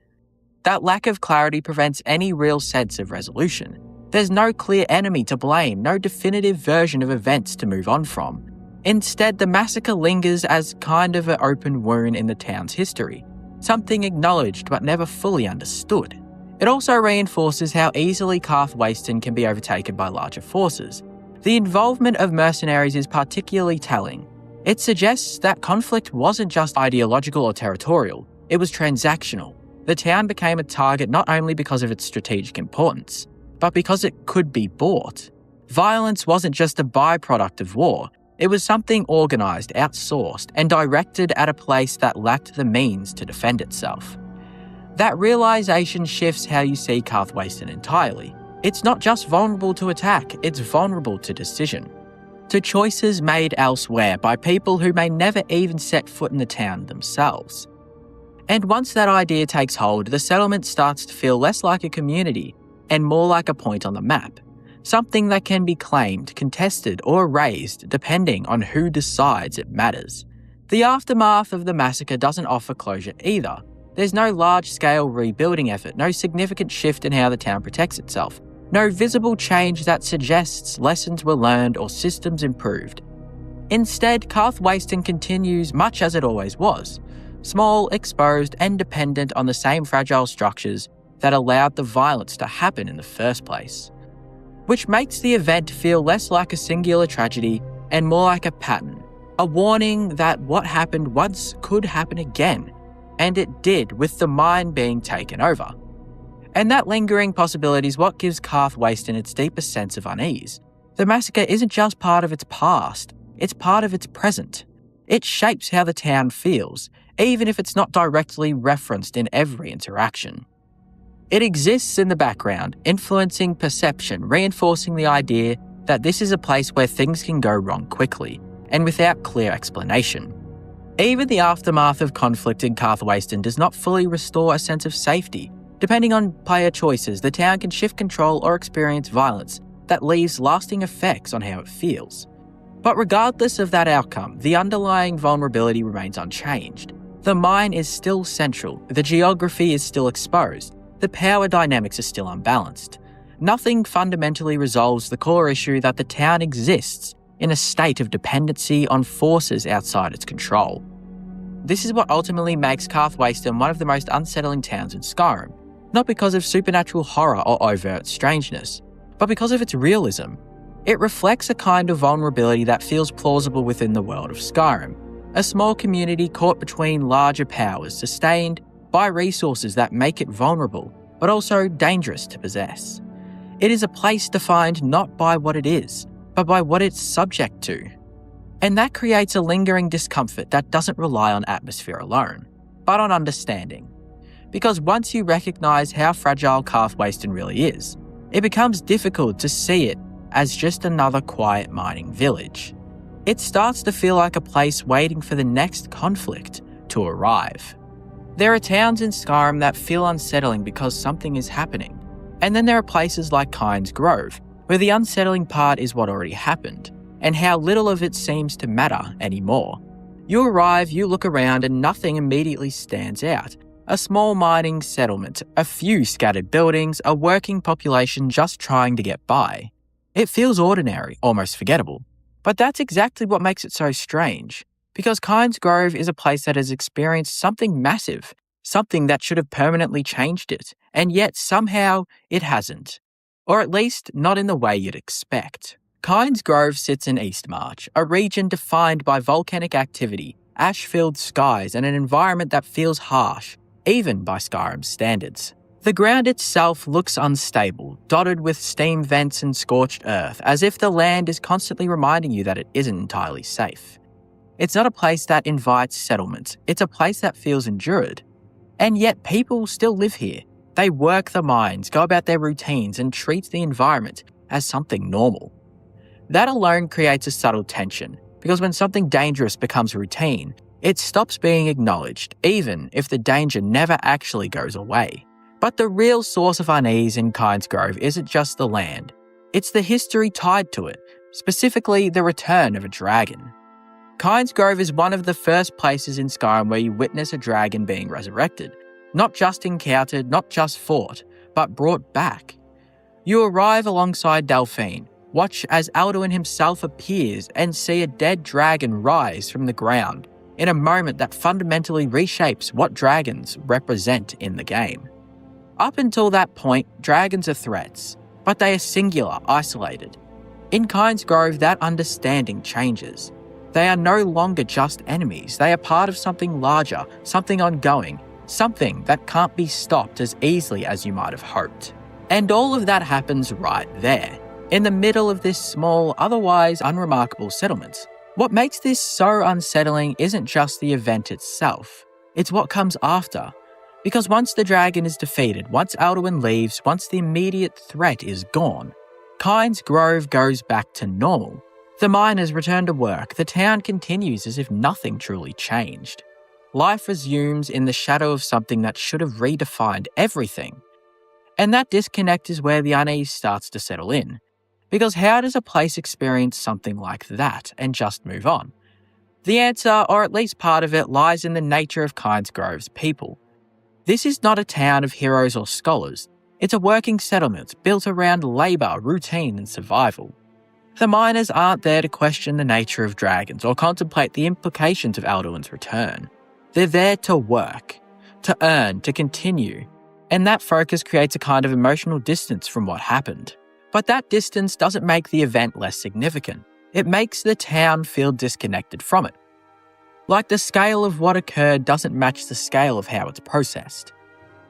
That lack of clarity prevents any real sense of resolution. There's no clear enemy to blame, no definitive version of events to move on from. Instead, the massacre lingers as kind of an open wound in the town's history, something acknowledged but never fully understood. It also reinforces how easily Karthwasten can be overtaken by larger forces. The involvement of mercenaries is particularly telling. It suggests that conflict wasn't just ideological or territorial, it was transactional. The town became a target not only because of its strategic importance, but because it could be bought. Violence wasn't just a byproduct of war, it was something organised, outsourced, and directed at a place that lacked the means to defend itself. That realisation shifts how you see Karthwasten entirely. It's not just vulnerable to attack, it's vulnerable to decision. To choices made elsewhere by people who may never even set foot in the town themselves. And once that idea takes hold, the settlement starts to feel less like a community and more like a point on the map. Something that can be claimed, contested, or erased depending on who decides it matters. The aftermath of the massacre doesn't offer closure either. There's no large-scale rebuilding effort, no significant shift in how the town protects itself, no visible change that suggests lessons were learned or systems improved. Instead, Karthwasten continues much as it always was, small, exposed, and dependent on the same fragile structures that allowed the violence to happen in the first place. Which makes the event feel less like a singular tragedy and more like a pattern, a warning that what happened once could happen again, and it did with the mine being taken over. And that lingering possibility is what gives Karthwasten its deepest sense of unease. The massacre isn't just part of its past, it's part of its present. It shapes how the town feels, even if it's not directly referenced in every interaction. It exists in the background, influencing perception, reinforcing the idea that this is a place where things can go wrong quickly, and without clear explanation. Even the aftermath of conflict in Karthwasten does not fully restore a sense of safety. Depending on player choices, the town can shift control or experience violence that leaves lasting effects on how it feels. But regardless of that outcome, the underlying vulnerability remains unchanged. The mine is still central, the geography is still exposed, the power dynamics are still unbalanced. Nothing fundamentally resolves the core issue that the town exists in a state of dependency on forces outside its control. This is what ultimately makes Karthwasten one of the most unsettling towns in Skyrim, not because of supernatural horror or overt strangeness, but because of its realism. It reflects a kind of vulnerability that feels plausible within the world of Skyrim, a small community caught between larger powers, sustained by resources that make it vulnerable, but also dangerous to possess. It is a place defined not by what it is, but by what it's subject to. And that creates a lingering discomfort that doesn't rely on atmosphere alone, but on understanding. Because once you recognise how fragile Karthwasten really is, it becomes difficult to see it as just another quiet mining village. It starts to feel like a place waiting for the next conflict to arrive. There are towns in Skyrim that feel unsettling because something is happening. And then there are places like Kynes Grove, where the unsettling part is what already happened, and how little of it seems to matter anymore. You arrive, you look around, and nothing immediately stands out. A small mining settlement, a few scattered buildings, a working population just trying to get by. It feels ordinary, almost forgettable. But that's exactly what makes it so strange, because Kynes Grove is a place that has experienced something massive, something that should have permanently changed it, and yet somehow it hasn't. Or at least not in the way you'd expect. Kynes Grove sits in Eastmarch, a region defined by volcanic activity, ash-filled skies, and an environment that feels harsh, even by Skyrim's standards. The ground itself looks unstable, dotted with steam vents and scorched earth, as if the land is constantly reminding you that it isn't entirely safe. It's not a place that invites settlement, it's a place that feels endured. And yet people still live here. They work the mines, go about their routines, and treat the environment as something normal. That alone creates a subtle tension, because when something dangerous becomes routine, it stops being acknowledged, even if the danger never actually goes away. But the real source of unease in Kynes Grove isn't just the land. It's the history tied to it, specifically the return of a dragon. Kynes Grove is one of the first places in Skyrim where you witness a dragon being resurrected. Not just encountered, not just fought, but brought back. You arrive alongside Delphine, watch as Alduin himself appears, and see a dead dragon rise from the ground in a moment that fundamentally reshapes what dragons represent in the game. Up until that point, dragons are threats, but they are singular, isolated. In Kynes Grove, that understanding changes. They are no longer just enemies, they are part of something larger, something ongoing, something that can't be stopped as easily as you might have hoped. And all of that happens right there, in the middle of this small, otherwise unremarkable settlement. What makes this so unsettling isn't just the event itself, it's what comes after. Because once the dragon is defeated, once Alduin leaves, once the immediate threat is gone, Kynes Grove goes back to normal. The miners return to work, the town continues as if nothing truly changed. Life resumes in the shadow of something that should have redefined everything. And that disconnect is where the unease starts to settle in. Because how does a place experience something like that and just move on? The answer, or at least part of it, lies in the nature of Kynes Grove's people. This is not a town of heroes or scholars. It's a working settlement built around labour, routine and survival. The miners aren't there to question the nature of dragons or contemplate the implications of Alduin's return. They're there to work, to earn, to continue, and that focus creates a kind of emotional distance from what happened. But that distance doesn't make the event less significant. It makes the town feel disconnected from it. Like the scale of what occurred doesn't match the scale of how it's processed.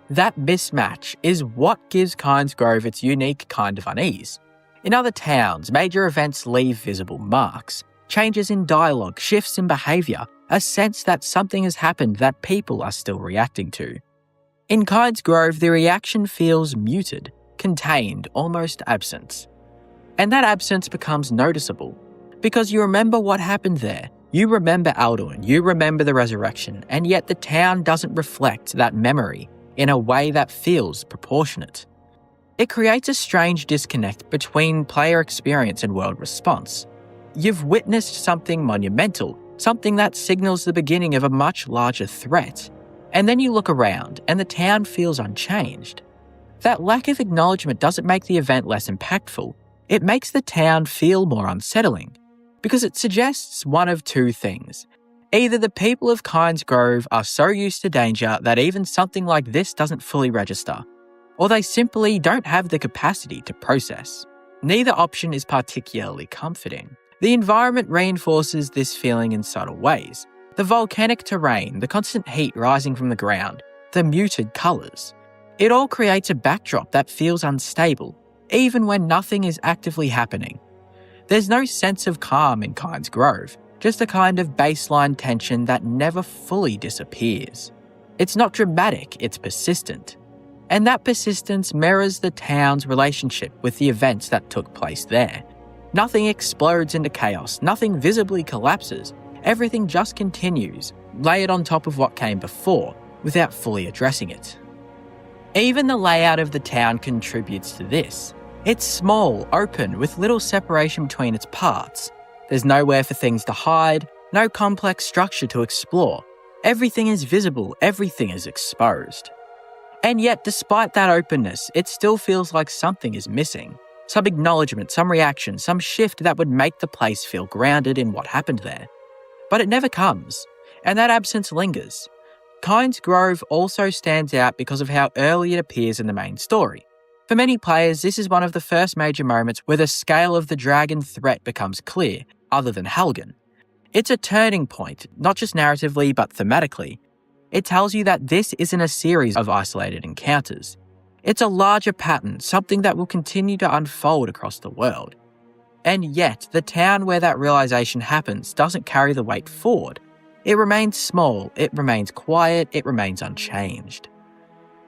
That mismatch is what gives Kynes Grove its unique kind of unease. In other towns, major events leave visible marks, changes in dialogue, shifts in behaviour, a sense that something has happened that people are still reacting to. In Kynes Grove, the reaction feels muted, contained, almost absent. And that absence becomes noticeable, because you remember what happened there. You remember Alduin, you remember the resurrection, and yet the town doesn't reflect that memory in a way that feels proportionate. It creates a strange disconnect between player experience and world response. You've witnessed something monumental, something that signals the beginning of a much larger threat, and then you look around and the town feels unchanged. That lack of acknowledgement doesn't make the event less impactful, it makes the town feel more unsettling, because it suggests one of two things. Either the people of Kynes Grove are so used to danger that even something like this doesn't fully register, or they simply don't have the capacity to process. Neither option is particularly comforting. The environment reinforces this feeling in subtle ways. The volcanic terrain, the constant heat rising from the ground, the muted colours. It all creates a backdrop that feels unstable, even when nothing is actively happening. There's no sense of calm in Kynes Grove, just a kind of baseline tension that never fully disappears. It's not dramatic, it's persistent. And that persistence mirrors the town's relationship with the events that took place there. Nothing explodes into chaos, nothing visibly collapses, everything just continues, layered on top of what came before, without fully addressing it. Even the layout of the town contributes to this. It's small, open, with little separation between its parts. There's nowhere for things to hide, no complex structure to explore. Everything is visible, everything is exposed. And yet, despite that openness, it still feels like something is missing. Some acknowledgement, some reaction, some shift that would make the place feel grounded in what happened there. But it never comes, and that absence lingers. Kynes Grove also stands out because of how early it appears in the main story. For many players, this is one of the first major moments where the scale of the dragon threat becomes clear, other than Helgen. It's a turning point, not just narratively but thematically. It tells you that this isn't a series of isolated encounters. It's a larger pattern, something that will continue to unfold across the world. And yet, the town where that realization happens doesn't carry the weight forward. It remains small, it remains quiet, it remains unchanged.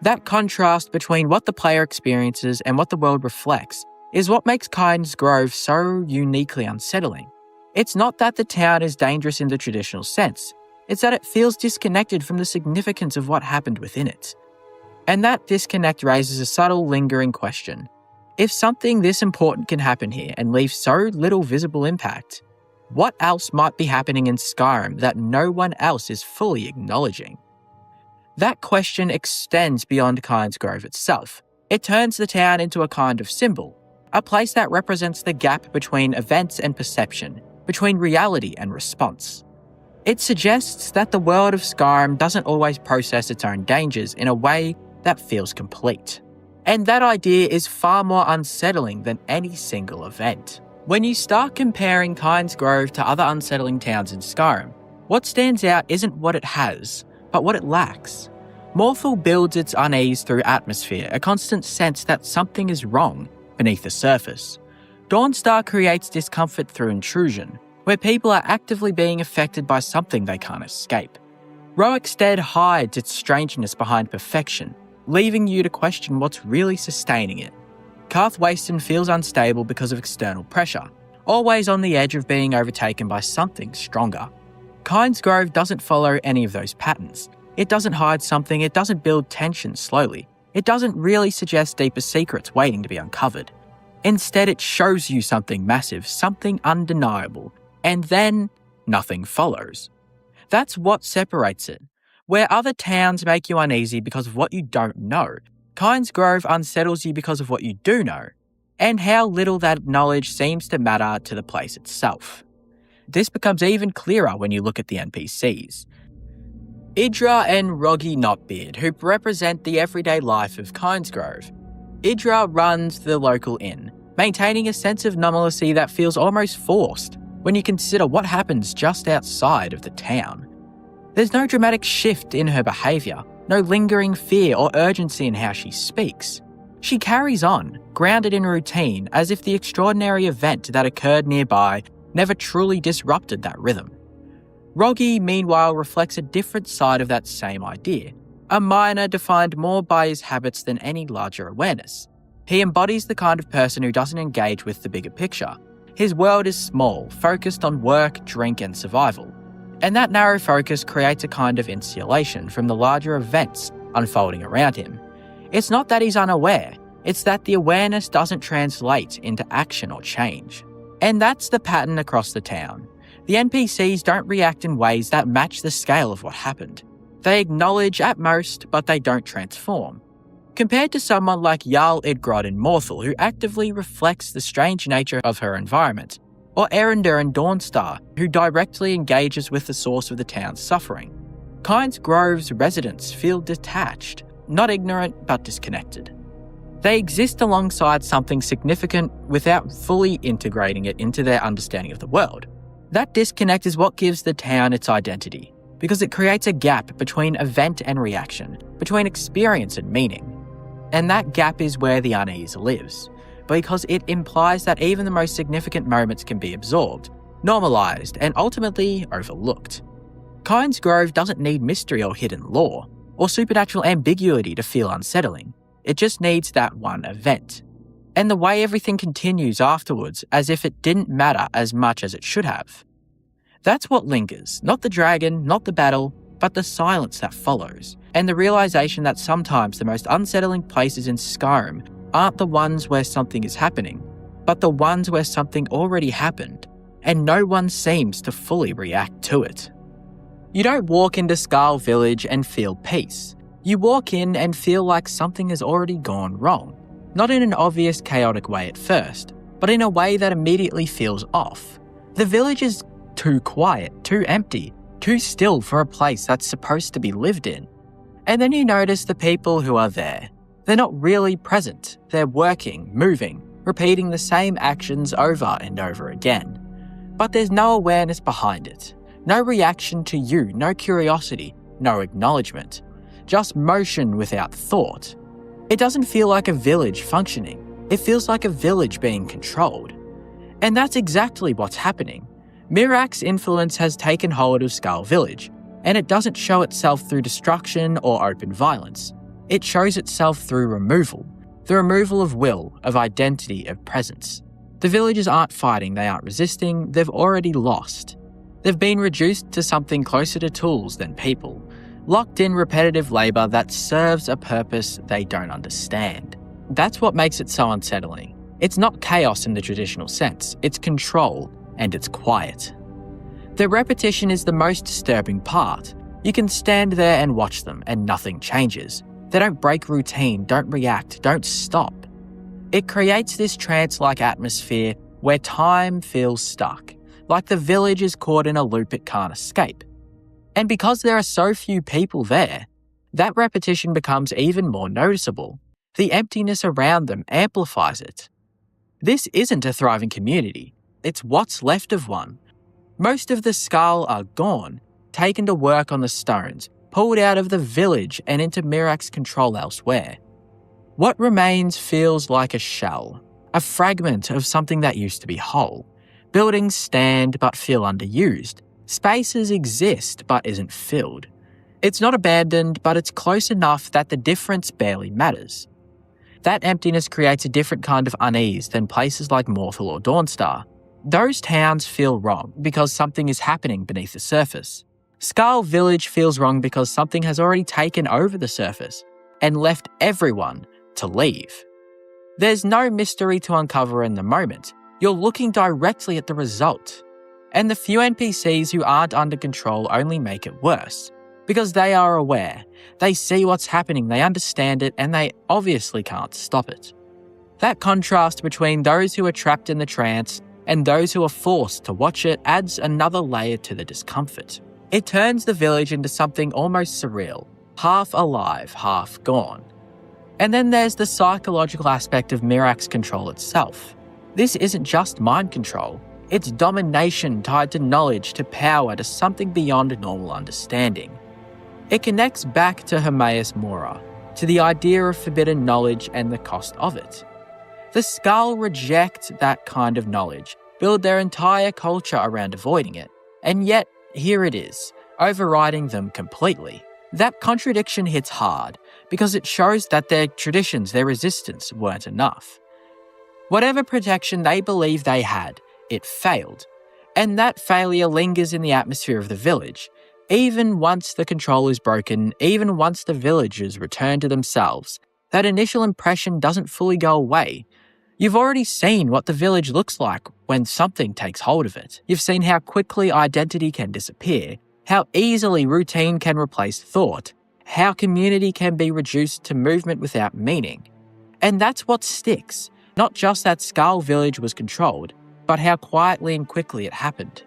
That contrast between what the player experiences and what the world reflects is what makes Kynes Grove so uniquely unsettling. It's not that the town is dangerous in the traditional sense, it's that it feels disconnected from the significance of what happened within it. And that disconnect raises a subtle, lingering question. If something this important can happen here and leave so little visible impact, what else might be happening in Skyrim that no one else is fully acknowledging? That question extends beyond Kynes Grove itself. It turns the town into a kind of symbol, a place that represents the gap between events and perception, between reality and response. It suggests that the world of Skyrim doesn't always process its own dangers in a way that feels complete. And that idea is far more unsettling than any single event. When you start comparing Kynes Grove to other unsettling towns in Skyrim, what stands out isn't what it has, but what it lacks. Morthal builds its unease through atmosphere, a constant sense that something is wrong beneath the surface. Dawnstar creates discomfort through intrusion, where people are actively being affected by something they can't escape. Roekstead hides its strangeness behind perfection, leaving you to question what's really sustaining it. Karth Wasteland feels unstable because of external pressure, always on the edge of being overtaken by something stronger. Kynes Grove doesn't follow any of those patterns. It doesn't hide something, it doesn't build tension slowly. It doesn't really suggest deeper secrets waiting to be uncovered. Instead, it shows you something massive, something undeniable, and then nothing follows. That's what separates it. Where other towns make you uneasy because of what you don't know, Kynes Grove unsettles you because of what you do know, and how little that knowledge seems to matter to the place itself. This becomes even clearer when you look at the NPCs. Idra and Roggy Knotbeard, who represent the everyday life of Kynes Grove. Idra runs the local inn, maintaining a sense of normalcy that feels almost forced when you consider what happens just outside of the town. There's no dramatic shift in her behaviour, no lingering fear or urgency in how she speaks. She carries on, grounded in routine, as if the extraordinary event that occurred nearby never truly disrupted that rhythm. Roggy, meanwhile, reflects a different side of that same idea, a miner defined more by his habits than any larger awareness. He embodies the kind of person who doesn't engage with the bigger picture. His world is small, focused on work, drink, and survival. And that narrow focus creates a kind of insulation from the larger events unfolding around him. It's not that he's unaware, it's that the awareness doesn't translate into action or change. And that's the pattern across the town. The NPCs don't react in ways that match the scale of what happened. They acknowledge at most, but they don't transform. Compared to someone like Jarl Idgrod in Morthal, who actively reflects the strange nature of her environment, or Erender in Dawnstar, who directly engages with the source of the town's suffering, Kynes Grove's residents feel detached, not ignorant but disconnected. They exist alongside something significant without fully integrating it into their understanding of the world. That disconnect is what gives the town its identity, because it creates a gap between event and reaction, between experience and meaning. And that gap is where the unease lives, because it implies that even the most significant moments can be absorbed, normalised, and ultimately overlooked. Kynes Grove doesn't need mystery or hidden lore, or supernatural ambiguity to feel unsettling. It just needs that one event. And the way everything continues afterwards as if it didn't matter as much as it should have. That's what lingers, not the dragon, not the battle, but the silence that follows, and the realization that sometimes the most unsettling places in Skyrim aren't the ones where something is happening, but the ones where something already happened, and no one seems to fully react to it. You don't walk into Skyrim Village and feel peace. You walk in and feel like something has already gone wrong. Not in an obvious chaotic way at first, but in a way that immediately feels off. The village is too quiet, too empty, too still for a place that's supposed to be lived in. And then you notice the people who are there. They're not really present. They're working, moving, repeating the same actions over and over again. But there's no awareness behind it. No reaction to you, no curiosity, no acknowledgement. Just motion without thought. It doesn't feel like a village functioning. It feels like a village being controlled. And that's exactly what's happening. Mirak's influence has taken hold of Skyrim Village, and it doesn't show itself through destruction or open violence. It shows itself through removal. The removal of will, of identity, of presence. The villagers aren't fighting, they aren't resisting, they've already lost. They've been reduced to something closer to tools than people. Locked in repetitive labour that serves a purpose they don't understand. That's what makes it so unsettling. It's not chaos in the traditional sense, it's control, and it's quiet. The repetition is the most disturbing part. You can stand there and watch them, and nothing changes. They don't break routine, don't react, don't stop. It creates this trance-like atmosphere where time feels stuck, like the village is caught in a loop it can't escape. And because there are so few people there, that repetition becomes even more noticeable. The emptiness around them amplifies it. This isn't a thriving community, it's what's left of one. Most of the skull are gone, taken to work on the stones, pulled out of the village and into Mirak's control elsewhere. What remains feels like a shell, a fragment of something that used to be whole. Buildings stand but feel underused. Spaces exist but isn't filled. It's not abandoned, but it's close enough that the difference barely matters. That emptiness creates a different kind of unease than places like Morthal or Dawnstar. Those towns feel wrong because something is happening beneath the surface. Skyrim Village feels wrong because something has already taken over the surface and left everyone to leave. There's no mystery to uncover in the moment. You're looking directly at the result. And the few NPCs who aren't under control only make it worse. Because they are aware, they see what's happening, they understand it, and they obviously can't stop it. That contrast between those who are trapped in the trance and those who are forced to watch it adds another layer to the discomfort. It turns the village into something almost surreal, half alive, half gone. And then there's the psychological aspect of Mirak's control itself. This isn't just mind control, it's domination tied to knowledge, to power, to something beyond normal understanding. It connects back to Hermaeus Mora, to the idea of forbidden knowledge and the cost of it. The Skull reject that kind of knowledge, build their entire culture around avoiding it, and yet here it is, overriding them completely. That contradiction hits hard, because it shows that their traditions, their resistance, weren't enough. Whatever protection they believed they had, it failed. And that failure lingers in the atmosphere of the village. Even once the control is broken, even once the villagers return to themselves, that initial impression doesn't fully go away. You've already seen what the village looks like when something takes hold of it. You've seen how quickly identity can disappear, how easily routine can replace thought, how community can be reduced to movement without meaning. And that's what sticks. Not just that Skull Village was controlled, but how quietly and quickly it happened.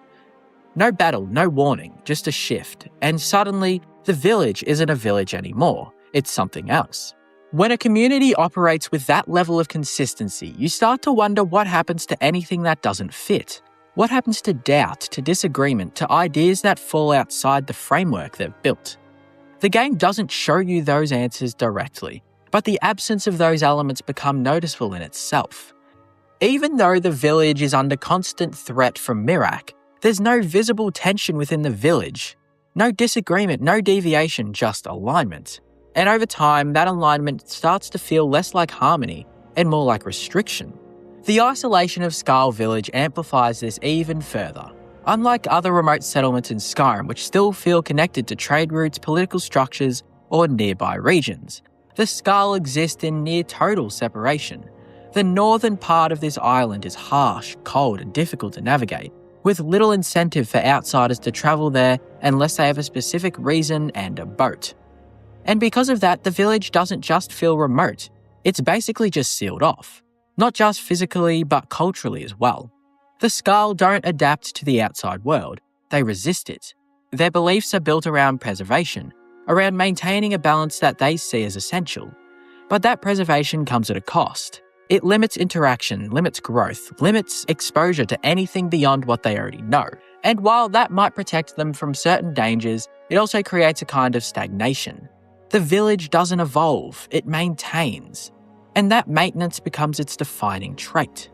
No battle, no warning, just a shift, and suddenly the village isn't a village anymore, it's something else. When a community operates with that level of consistency, you start to wonder what happens to anything that doesn't fit. What happens to doubt, to disagreement, to ideas that fall outside the framework they've built? The game doesn't show you those answers directly, but the absence of those elements become noticeable in itself. Even though the village is under constant threat from Mirak, there's no visible tension within the village. No disagreement, no deviation, just alignment. And over time, that alignment starts to feel less like harmony and more like restriction. The isolation of Skull Village amplifies this even further. Unlike other remote settlements in Skyrim, which still feel connected to trade routes, political structures, or nearby regions, the Skull exists in near total separation. The northern part of this island is harsh, cold, and difficult to navigate, with little incentive for outsiders to travel there unless they have a specific reason and a boat. And because of that, the village doesn't just feel remote, it's basically just sealed off. Not just physically, but culturally as well. The Skull don't adapt to the outside world, they resist it. Their beliefs are built around preservation, around maintaining a balance that they see as essential. But that preservation comes at a cost. It limits interaction, limits growth, limits exposure to anything beyond what they already know. And while that might protect them from certain dangers, it also creates a kind of stagnation. The village doesn't evolve, it maintains. And that maintenance becomes its defining trait.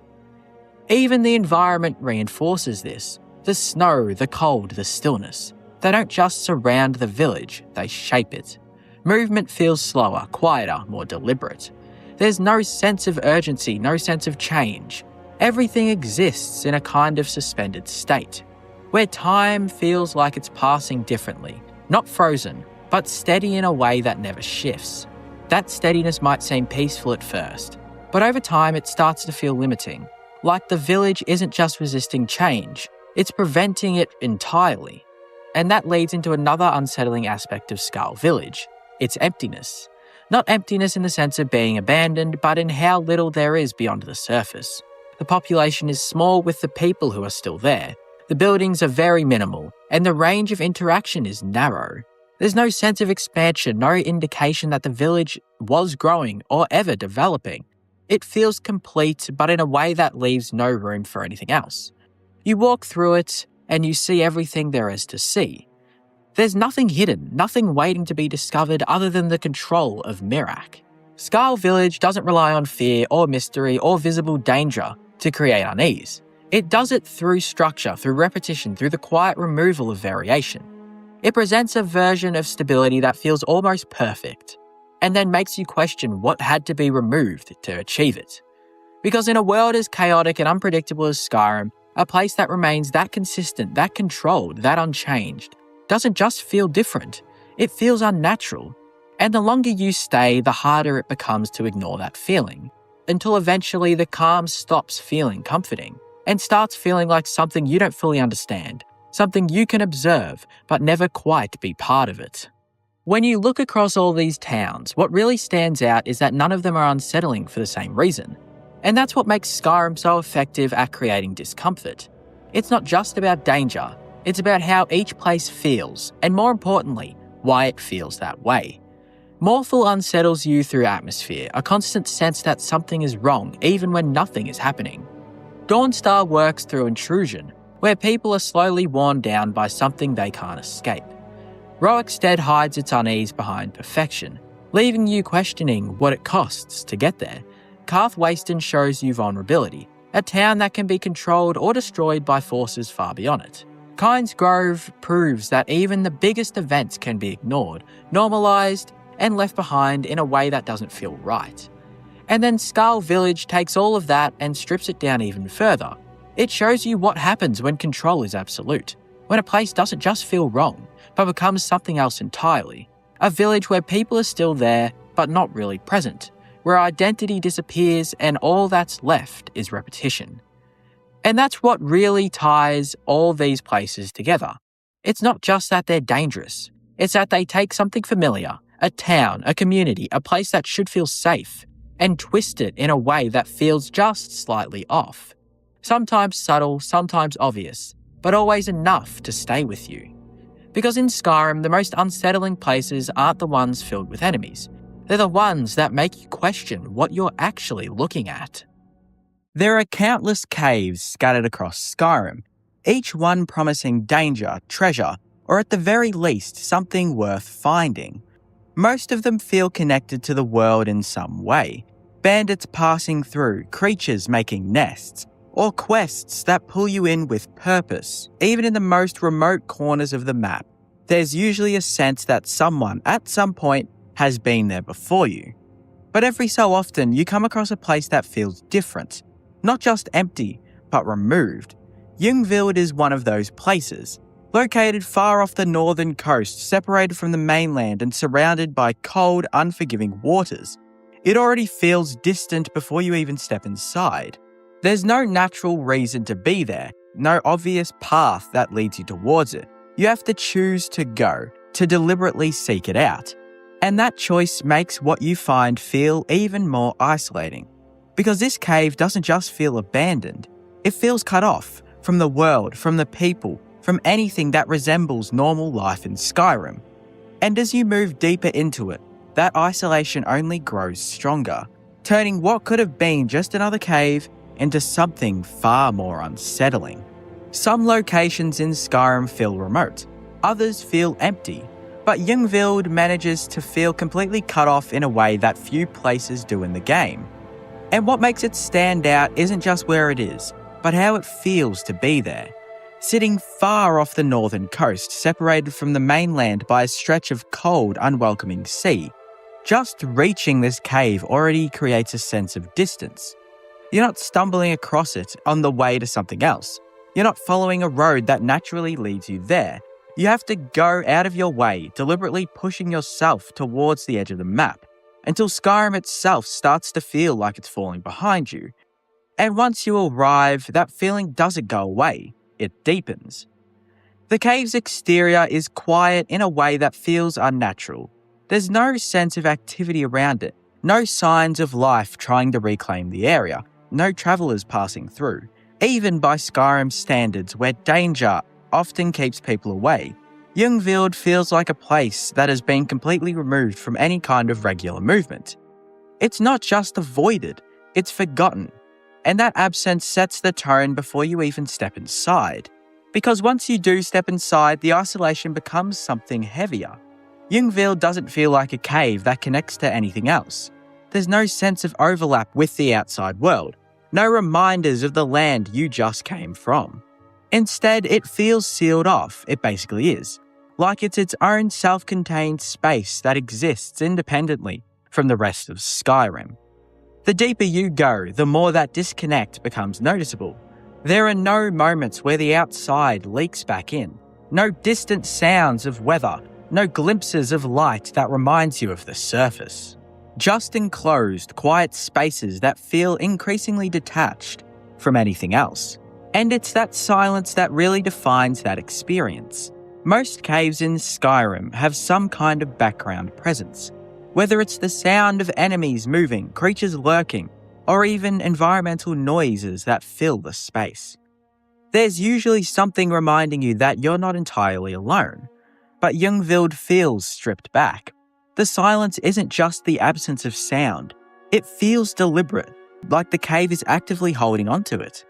Even the environment reinforces this. The snow, the cold, the stillness. They don't just surround the village, they shape it. Movement feels slower, quieter, more deliberate. There's no sense of urgency, no sense of change. Everything exists in a kind of suspended state, where time feels like it's passing differently, not frozen, but steady in a way that never shifts. That steadiness might seem peaceful at first, but over time it starts to feel limiting. Like the village isn't just resisting change, it's preventing it entirely. And that leads into another unsettling aspect of Skull Village, its emptiness. Not emptiness in the sense of being abandoned, but in how little there is beyond the surface. The population is small with the people who are still there. The buildings are very minimal, and the range of interaction is narrow. There's no sense of expansion, no indication that the village was growing or ever developing. It feels complete, but in a way that leaves no room for anything else. You walk through it, and you see everything there is to see. There's nothing hidden, nothing waiting to be discovered other than the control of Mirak. Skull Village doesn't rely on fear or mystery or visible danger to create unease. It does it through structure, through repetition, through the quiet removal of variation. It presents a version of stability that feels almost perfect, and then makes you question what had to be removed to achieve it. Because in a world as chaotic and unpredictable as Skyrim, a place that remains that consistent, that controlled, that unchanged, doesn't just feel different, it feels unnatural. And the longer you stay, the harder it becomes to ignore that feeling, until eventually the calm stops feeling comforting, and starts feeling like something you don't fully understand, something you can observe, but never quite be part of it. When you look across all these towns, what really stands out is that none of them are unsettling for the same reason. And that's what makes Skyrim so effective at creating discomfort. It's not just about danger, it's about how each place feels, and more importantly, why it feels that way. Morthal unsettles you through atmosphere, a constant sense that something is wrong even when nothing is happening. Dawnstar works through intrusion, where people are slowly worn down by something they can't escape. Roekstead hides its unease behind perfection, leaving you questioning what it costs to get there. Karth Wasteland shows you vulnerability, a town that can be controlled or destroyed by forces far beyond it. Kynes Grove proves that even the biggest events can be ignored, normalised, and left behind in a way that doesn't feel right. And then Skull Village takes all of that and strips it down even further. It shows you what happens when control is absolute, when a place doesn't just feel wrong, but becomes something else entirely. A village where people are still there, but not really present, where identity disappears and all that's left is repetition. And that's what really ties all these places together. It's not just that they're dangerous, it's that they take something familiar, a town, a community, a place that should feel safe, and twist it in a way that feels just slightly off. Sometimes subtle, sometimes obvious, but always enough to stay with you. Because in Skyrim, the most unsettling places aren't the ones filled with enemies. They're the ones that make you question what you're actually looking at. There are countless caves scattered across Skyrim, each one promising danger, treasure, or at the very least something worth finding. Most of them feel connected to the world in some way. Bandits passing through, creatures making nests, or quests that pull you in with purpose. Even in the most remote corners of the map, there's usually a sense that someone, at some point, has been there before you. But every so often, you come across a place that feels different. Not just empty, but removed. Jungvild is one of those places. Located far off the northern coast, separated from the mainland and surrounded by cold, unforgiving waters, it already feels distant before you even step inside. There's no natural reason to be there, no obvious path that leads you towards it. You have to choose to go, to deliberately seek it out. And that choice makes what you find feel even more isolating. Because this cave doesn't just feel abandoned, it feels cut off from the world, from the people, from anything that resembles normal life in Skyrim. And as you move deeper into it, that isolation only grows stronger, turning what could have been just another cave into something far more unsettling. Some locations in Skyrim feel remote, others feel empty, but Jungvild manages to feel completely cut off in a way that few places do in the game. And what makes it stand out isn't just where it is, but how it feels to be there. Sitting far off the northern coast, separated from the mainland by a stretch of cold, unwelcoming sea, just reaching this cave already creates a sense of distance. You're not stumbling across it on the way to something else. You're not following a road that naturally leads you there. You have to go out of your way, deliberately pushing yourself towards the edge of the map, until Skyrim itself starts to feel like it's falling behind you. And once you arrive, that feeling doesn't go away. It deepens. The cave's exterior is quiet in a way that feels unnatural. There's no sense of activity around it, no signs of life trying to reclaim the area, no travelers passing through, even by Skyrim standards where danger often keeps people away. Jungvild feels like a place that has been completely removed from any kind of regular movement. It's not just avoided, it's forgotten. And that absence sets the tone before you even step inside. Because once you do step inside, the isolation becomes something heavier. Jungvild doesn't feel like a cave that connects to anything else. There's no sense of overlap with the outside world, no reminders of the land you just came from. Instead, it feels sealed off, it basically is, like it's its own self-contained space that exists independently from the rest of Skyrim. The deeper you go, the more that disconnect becomes noticeable. There are no moments where the outside leaks back in, no distant sounds of weather, no glimpses of light that reminds you of the surface. Just enclosed, quiet spaces that feel increasingly detached from anything else. And it's that silence that really defines that experience. Most caves in Skyrim have some kind of background presence. Whether it's the sound of enemies moving, creatures lurking, or even environmental noises that fill the space. There's usually something reminding you that you're not entirely alone. But Jungvild feels stripped back. The silence isn't just the absence of sound. It feels deliberate, like the cave is actively holding onto it.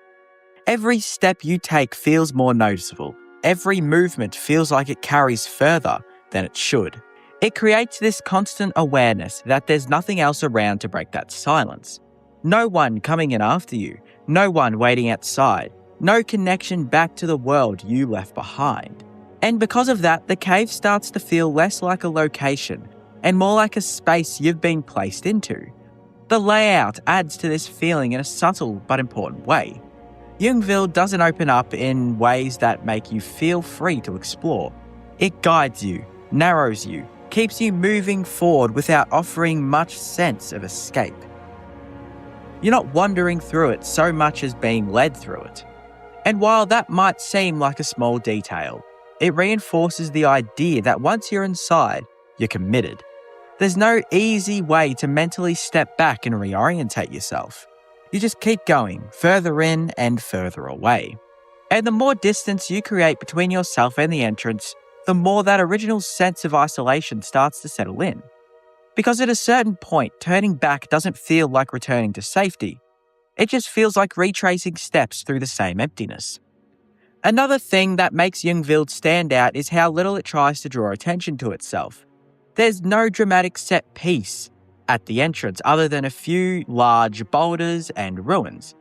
Every step you take feels more noticeable. Every movement feels like it carries further than it should. It creates this constant awareness that there's nothing else around to break that silence. No one coming in after you, no one waiting outside, no connection back to the world you left behind. And because of that, the cave starts to feel less like a location and more like a space you've been placed into. The layout adds to this feeling in a subtle but important way. Jungvild doesn't open up in ways that make you feel free to explore. It guides you, narrows you, keeps you moving forward without offering much sense of escape. You're not wandering through it so much as being led through it. And while that might seem like a small detail, it reinforces the idea that once you're inside, you're committed. There's no easy way to mentally step back and reorientate yourself. You just keep going, further in and further away. And the more distance you create between yourself and the entrance, the more that original sense of isolation starts to settle in. Because at a certain point, turning back doesn't feel like returning to safety. It just feels like retracing steps through the same emptiness. Another thing that makes Jungvild stand out is how little it tries to draw attention to itself. There's no dramatic set piece at the entrance other than a few large boulders and ruins.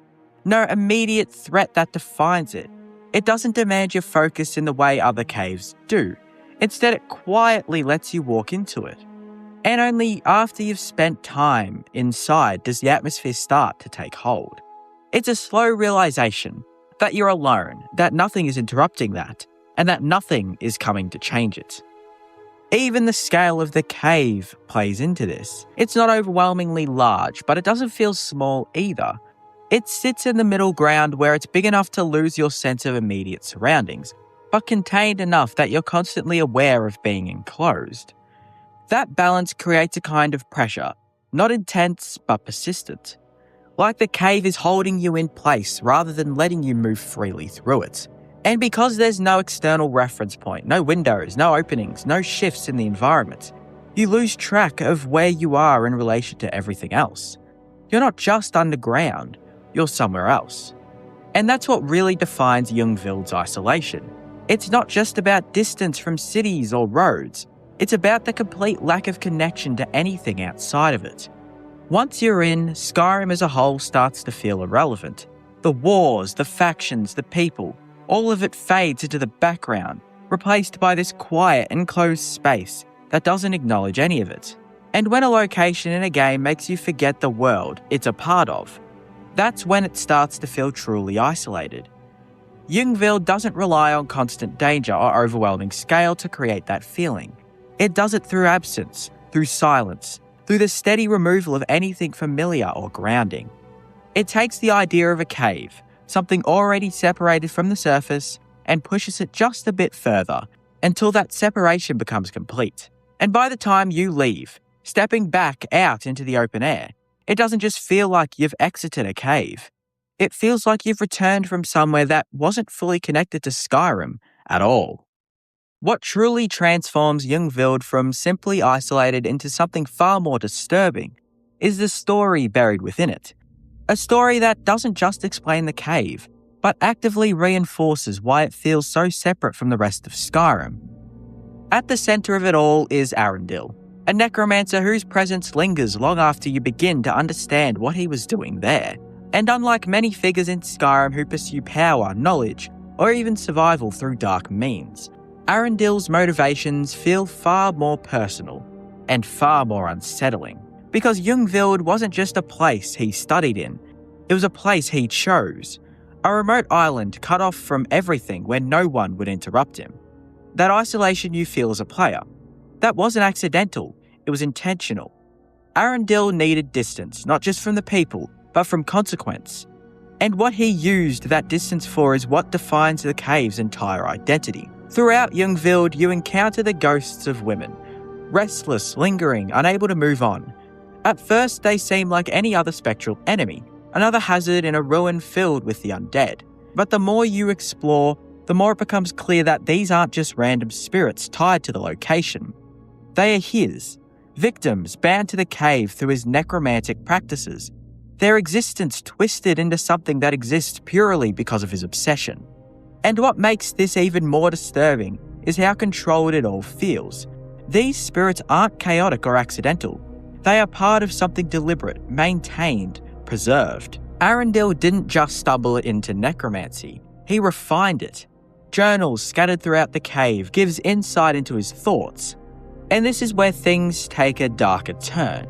No immediate threat that defines it. It doesn't demand your focus in the way other caves do. Instead, it quietly lets you walk into it. And only after you've spent time inside does the atmosphere start to take hold. It's a slow realization, that you're alone, that nothing is interrupting that, and that nothing is coming to change it. Even the scale of the cave plays into this. It's not overwhelmingly large, but it doesn't feel small either. It sits in the middle ground where it's big enough to lose your sense of immediate surroundings, but contained enough that you're constantly aware of being enclosed. That balance creates a kind of pressure, not intense but persistent. Like the cave is holding you in place rather than letting you move freely through it. And because there's no external reference point, no windows, no openings, no shifts in the environment, you lose track of where you are in relation to everything else. You're not just underground, you're somewhere else. And that's what really defines Jungwild's isolation. It's not just about distance from cities or roads, it's about the complete lack of connection to anything outside of it. Once you're in, Skyrim as a whole starts to feel irrelevant. The wars, the factions, the people, all of it fades into the background, replaced by this quiet, enclosed space that doesn't acknowledge any of it. And when a location in a game makes you forget the world it's a part of, that's when it starts to feel truly isolated. Jungwild doesn't rely on constant danger or overwhelming scale to create that feeling. It does it through absence, through silence, through the steady removal of anything familiar or grounding. It takes the idea of a cave, something already separated from the surface, and pushes it just a bit further until that separation becomes complete. And by the time you leave, stepping back out into the open air, it doesn't just feel like you've exited a cave. It feels like you've returned from somewhere that wasn't fully connected to Skyrim at all. What truly transforms Jungwild from simply isolated into something far more disturbing is the story buried within it. A story that doesn't just explain the cave, but actively reinforces why it feels so separate from the rest of Skyrim. At the center of it all is Arundel, a necromancer whose presence lingers long after you begin to understand what he was doing there. And unlike many figures in Skyrim who pursue power, knowledge, or even survival through dark means, Arundel's motivations feel far more personal and far more unsettling. Because Jungwild wasn't just a place he studied in, it was a place he chose. A remote island cut off from everything where no one would interrupt him. That isolation you feel as a player, that wasn't accidental, it was intentional. Arundel needed distance, not just from the people, but from consequence. And what he used that distance for is what defines the cave's entire identity. Throughout Jungwild, you encounter the ghosts of women, restless, lingering, unable to move on. At first, they seem like any other spectral enemy, another hazard in a ruin filled with the undead. But the more you explore, the more it becomes clear that these aren't just random spirits tied to the location. They are his, victims bound to the cave through his necromantic practices, their existence twisted into something that exists purely because of his obsession. And what makes this even more disturbing is how controlled it all feels. These spirits aren't chaotic or accidental. They are part of something deliberate, maintained, preserved. Arundel didn't just stumble it into necromancy, he refined it. Journals scattered throughout the cave gives insight into his thoughts. And this is where things take a darker turn.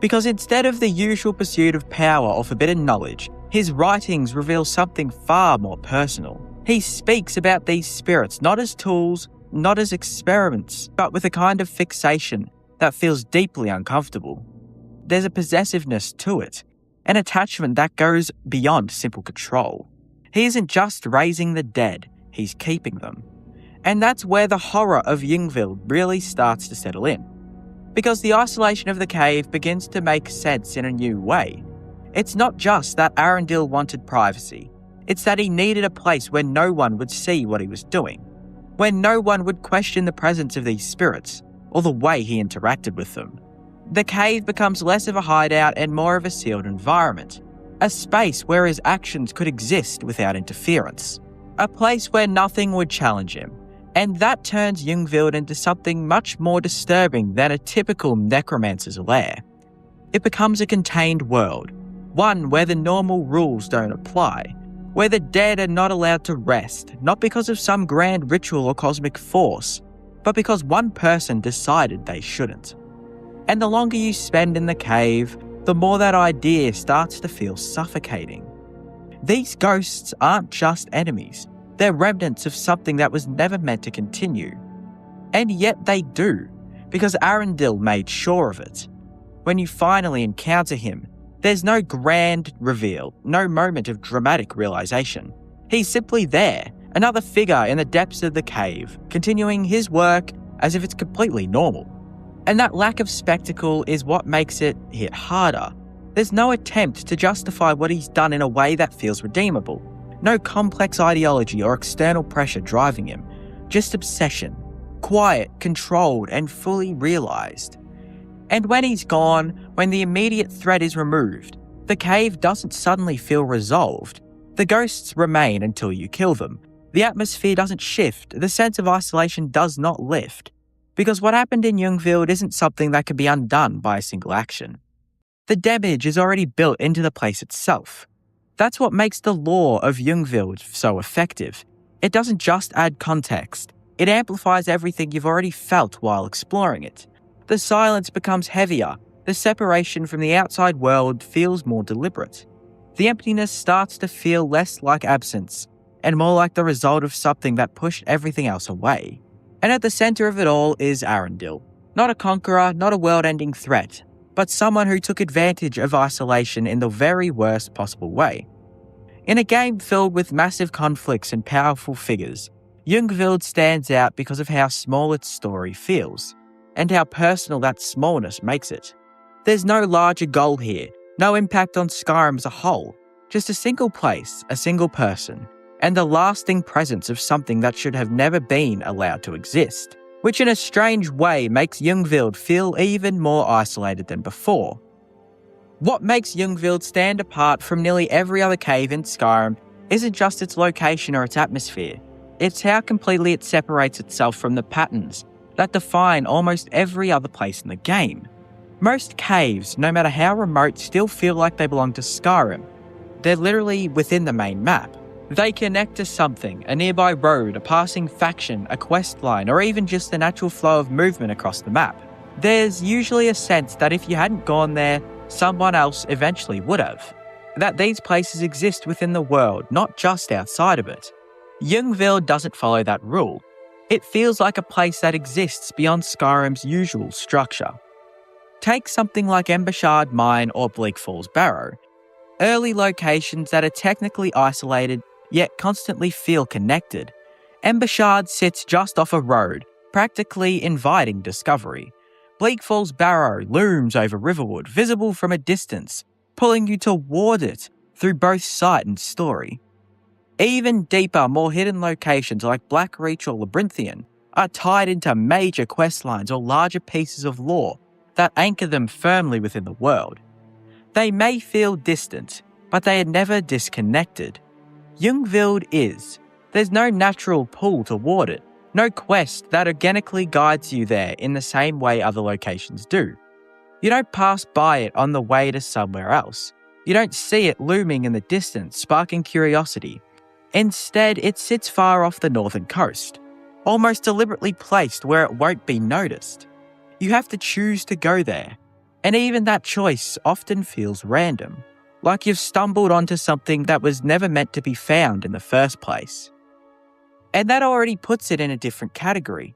Because instead of the usual pursuit of power or forbidden knowledge, his writings reveal something far more personal. He speaks about these spirits not as tools, not as experiments, but with a kind of fixation that feels deeply uncomfortable. There's a possessiveness to it, an attachment that goes beyond simple control. He isn't just raising the dead, he's keeping them. And that's where the horror of Jungwild really starts to settle in. Because the isolation of the cave begins to make sense in a new way. It's not just that Arundel wanted privacy, it's that he needed a place where no one would see what he was doing, where no one would question the presence of these spirits, or the way he interacted with them. The cave becomes less of a hideout and more of a sealed environment, a space where his actions could exist without interference, a place where nothing would challenge him. And that turns Jungwild into something much more disturbing than a typical necromancer's lair. It becomes a contained world, one where the normal rules don't apply, where the dead are not allowed to rest, not because of some grand ritual or cosmic force, but because one person decided they shouldn't. And the longer you spend in the cave, the more that idea starts to feel suffocating. These ghosts aren't just enemies, they're remnants of something that was never meant to continue. And yet they do, because Arundel made sure of it. When you finally encounter him, there's no grand reveal, no moment of dramatic realization. He's simply there, another figure in the depths of the cave, continuing his work as if it's completely normal. And that lack of spectacle is what makes it hit harder. There's no attempt to justify what he's done in a way that feels redeemable. No complex ideology or external pressure driving him. Just obsession. Quiet, controlled, and fully realized. And when he's gone, when the immediate threat is removed, the cave doesn't suddenly feel resolved. The ghosts remain until you kill them. The atmosphere doesn't shift. The sense of isolation does not lift. Because what happened in Jungvild isn't something that can be undone by a single action. The damage is already built into the place itself. That's what makes the lore of Jungvild so effective. It doesn't just add context. It amplifies everything you've already felt while exploring it. The silence becomes heavier. The separation from the outside world feels more deliberate. The emptiness starts to feel less like absence and more like the result of something that pushed everything else away. And at the center of it all is Arundel. Not a conqueror, not a world-ending threat, but someone who took advantage of isolation in the very worst possible way. In a game filled with massive conflicts and powerful figures, Jungvild stands out because of how small its story feels, and how personal that smallness makes it. There's no larger goal here, no impact on Skyrim as a whole, just a single place, a single person, and the lasting presence of something that should have never been allowed to exist, which in a strange way makes Jungvild feel even more isolated than before. What makes Jungvild stand apart from nearly every other cave in Skyrim isn't just its location or its atmosphere, it's how completely it separates itself from the patterns that define almost every other place in the game. Most caves, no matter how remote, still feel like they belong to Skyrim. They're literally within the main map. They connect to something, a nearby road, a passing faction, a quest line, or even just the natural flow of movement across the map. There's usually a sense that if you hadn't gone there, someone else eventually would have. That these places exist within the world, not just outside of it. Jungvild doesn't follow that rule. It feels like a place that exists beyond Skyrim's usual structure. Take something like Embershard Mine or Bleak Falls Barrow. Early locations that are technically isolated yet constantly feel connected. Embershard sits just off a road, practically inviting discovery. Bleak Falls Barrow looms over Riverwood, visible from a distance, pulling you toward it through both sight and story. Even deeper, more hidden locations like Blackreach or Labyrinthian are tied into major quest lines or larger pieces of lore that anchor them firmly within the world. They may feel distant, but they are never disconnected. Jungvild is. There's no natural pull toward it, no quest that organically guides you there in the same way other locations do. You don't pass by it on the way to somewhere else. You don't see it looming in the distance, sparking curiosity. Instead, it sits far off the northern coast, almost deliberately placed where it won't be noticed. You have to choose to go there, and even that choice often feels random, like you've stumbled onto something that was never meant to be found in the first place. And that already puts it in a different category,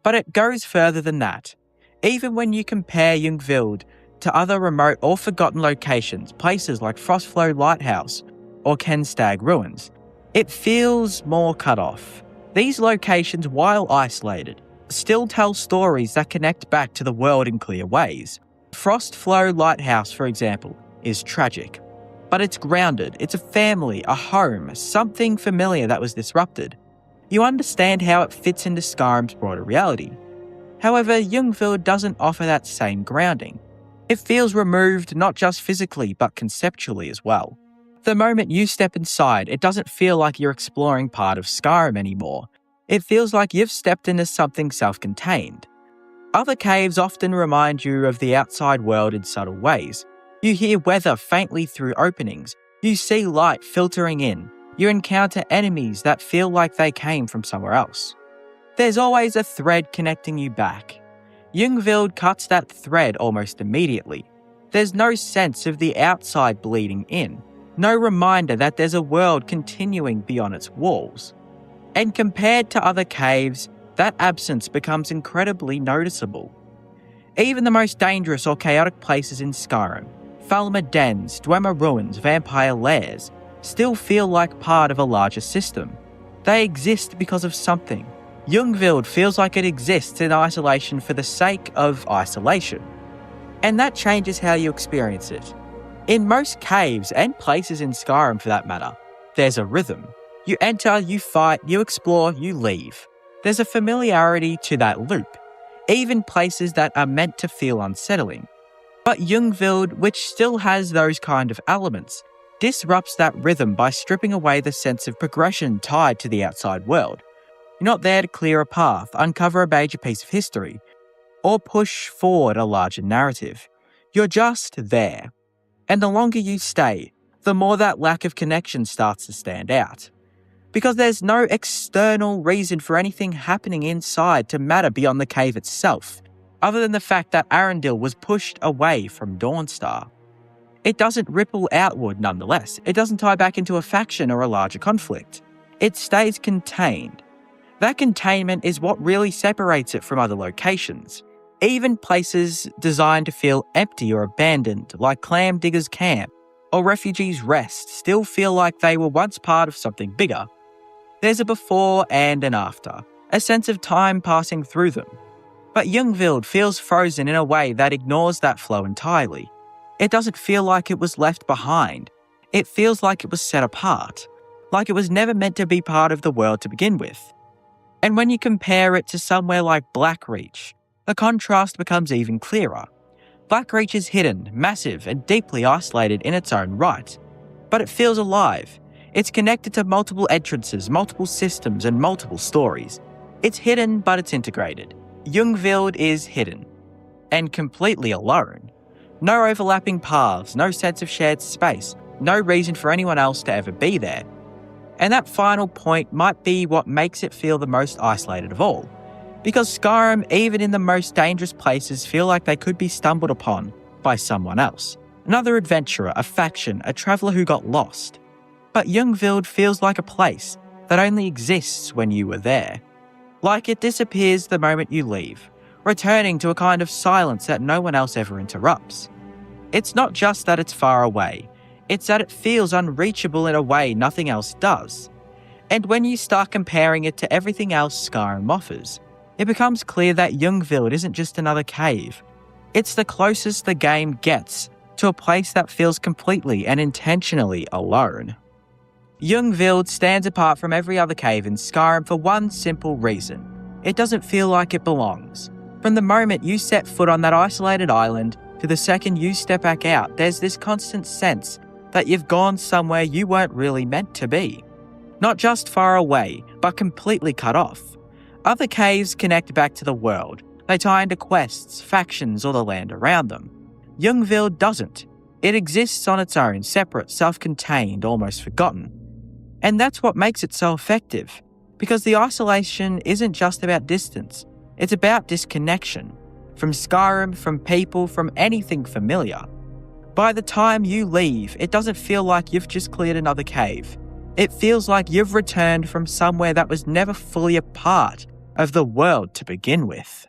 but it goes further than that. Even when you compare Jungvild to other remote or forgotten locations, places like Frostflow Lighthouse or Kenstag Ruins, it feels more cut off. These locations, while isolated, still tell stories that connect back to the world in clear ways. Frostflow Lighthouse, for example, is tragic, but it's grounded. It's a family, a home, something familiar that was disrupted. You understand how it fits into Skyrim's broader reality. However, Jungvild doesn't offer that same grounding. It feels removed not just physically, but conceptually as well. The moment you step inside, it doesn't feel like you're exploring part of Skyrim anymore. It feels like you've stepped into something self-contained. Other caves often remind you of the outside world in subtle ways. You hear weather faintly through openings. You see light filtering in. You encounter enemies that feel like they came from somewhere else. There's always a thread connecting you back. Jungvild cuts that thread almost immediately. There's no sense of the outside bleeding in. no reminder that there's a world continuing beyond its walls. And compared to other caves, that absence becomes incredibly noticeable. Even the most dangerous or chaotic places in Skyrim, Falmer dens, Dwemer ruins, vampire lairs, still feel like part of a larger system. They exist because of something. Jungvild feels like it exists in isolation for the sake of isolation. And that changes how you experience it. In most caves and places in Skyrim for that matter, there's a rhythm. You enter, you fight, you explore, you leave. There's a familiarity to that loop, even places that are meant to feel unsettling. But Jungvild, which still has those kind of elements, disrupts that rhythm by stripping away the sense of progression tied to the outside world. You're not there to clear a path, uncover a major piece of history, or push forward a larger narrative. You're just there. And the longer you stay, the more that lack of connection starts to stand out. Because there's no external reason for anything happening inside to matter beyond the cave itself, other than the fact that Arundel was pushed away from Dawnstar. It doesn't ripple outward nonetheless. It doesn't tie back into a faction or a larger conflict. It stays contained. That containment is what really separates it from other locations. Even places designed to feel empty or abandoned, like Clam Digger's Camp or Refugees' Rest, still feel like they were once part of something bigger. There's a before and an after, a sense of time passing through them. But Jungvild feels frozen in a way that ignores that flow entirely. It doesn't feel like it was left behind. It feels like it was set apart, like it was never meant to be part of the world to begin with. And when you compare it to somewhere like Blackreach, the contrast becomes even clearer. Blackreach is hidden, massive, and deeply isolated in its own right. But it feels alive. It's connected to multiple entrances, multiple systems, and multiple stories. It's hidden, but it's integrated. Jungvild is hidden. And completely alone. No overlapping paths, no sense of shared space, no reason for anyone else to ever be there. And that final point might be what makes it feel the most isolated of all. Because Skyrim, even in the most dangerous places, feel like they could be stumbled upon by someone else. Another adventurer, a faction, a traveller who got lost. But Jungvild feels like a place that only exists when you were there. Like it disappears the moment you leave, returning to a kind of silence that no one else ever interrupts. It's not just that it's far away, it's that it feels unreachable in a way nothing else does. And when you start comparing it to everything else Skyrim offers, it becomes clear that Jungvild isn't just another cave. It's the closest the game gets to a place that feels completely and intentionally alone. Jungvild stands apart from every other cave in Skyrim for one simple reason. It doesn't feel like it belongs. From the moment you set foot on that isolated island to the second you step back out, there's this constant sense that you've gone somewhere you weren't really meant to be. Not just far away, but completely cut off. Other caves connect back to the world. They tie into quests, factions, or the land around them. Jungvild doesn't. It exists on its own, separate, self-contained, almost forgotten. And that's what makes it so effective, because the isolation isn't just about distance, it's about disconnection. From Skyrim, from people, from anything familiar. By the time you leave, it doesn't feel like you've just cleared another cave. It feels like you've returned from somewhere that was never fully a part of the world to begin with.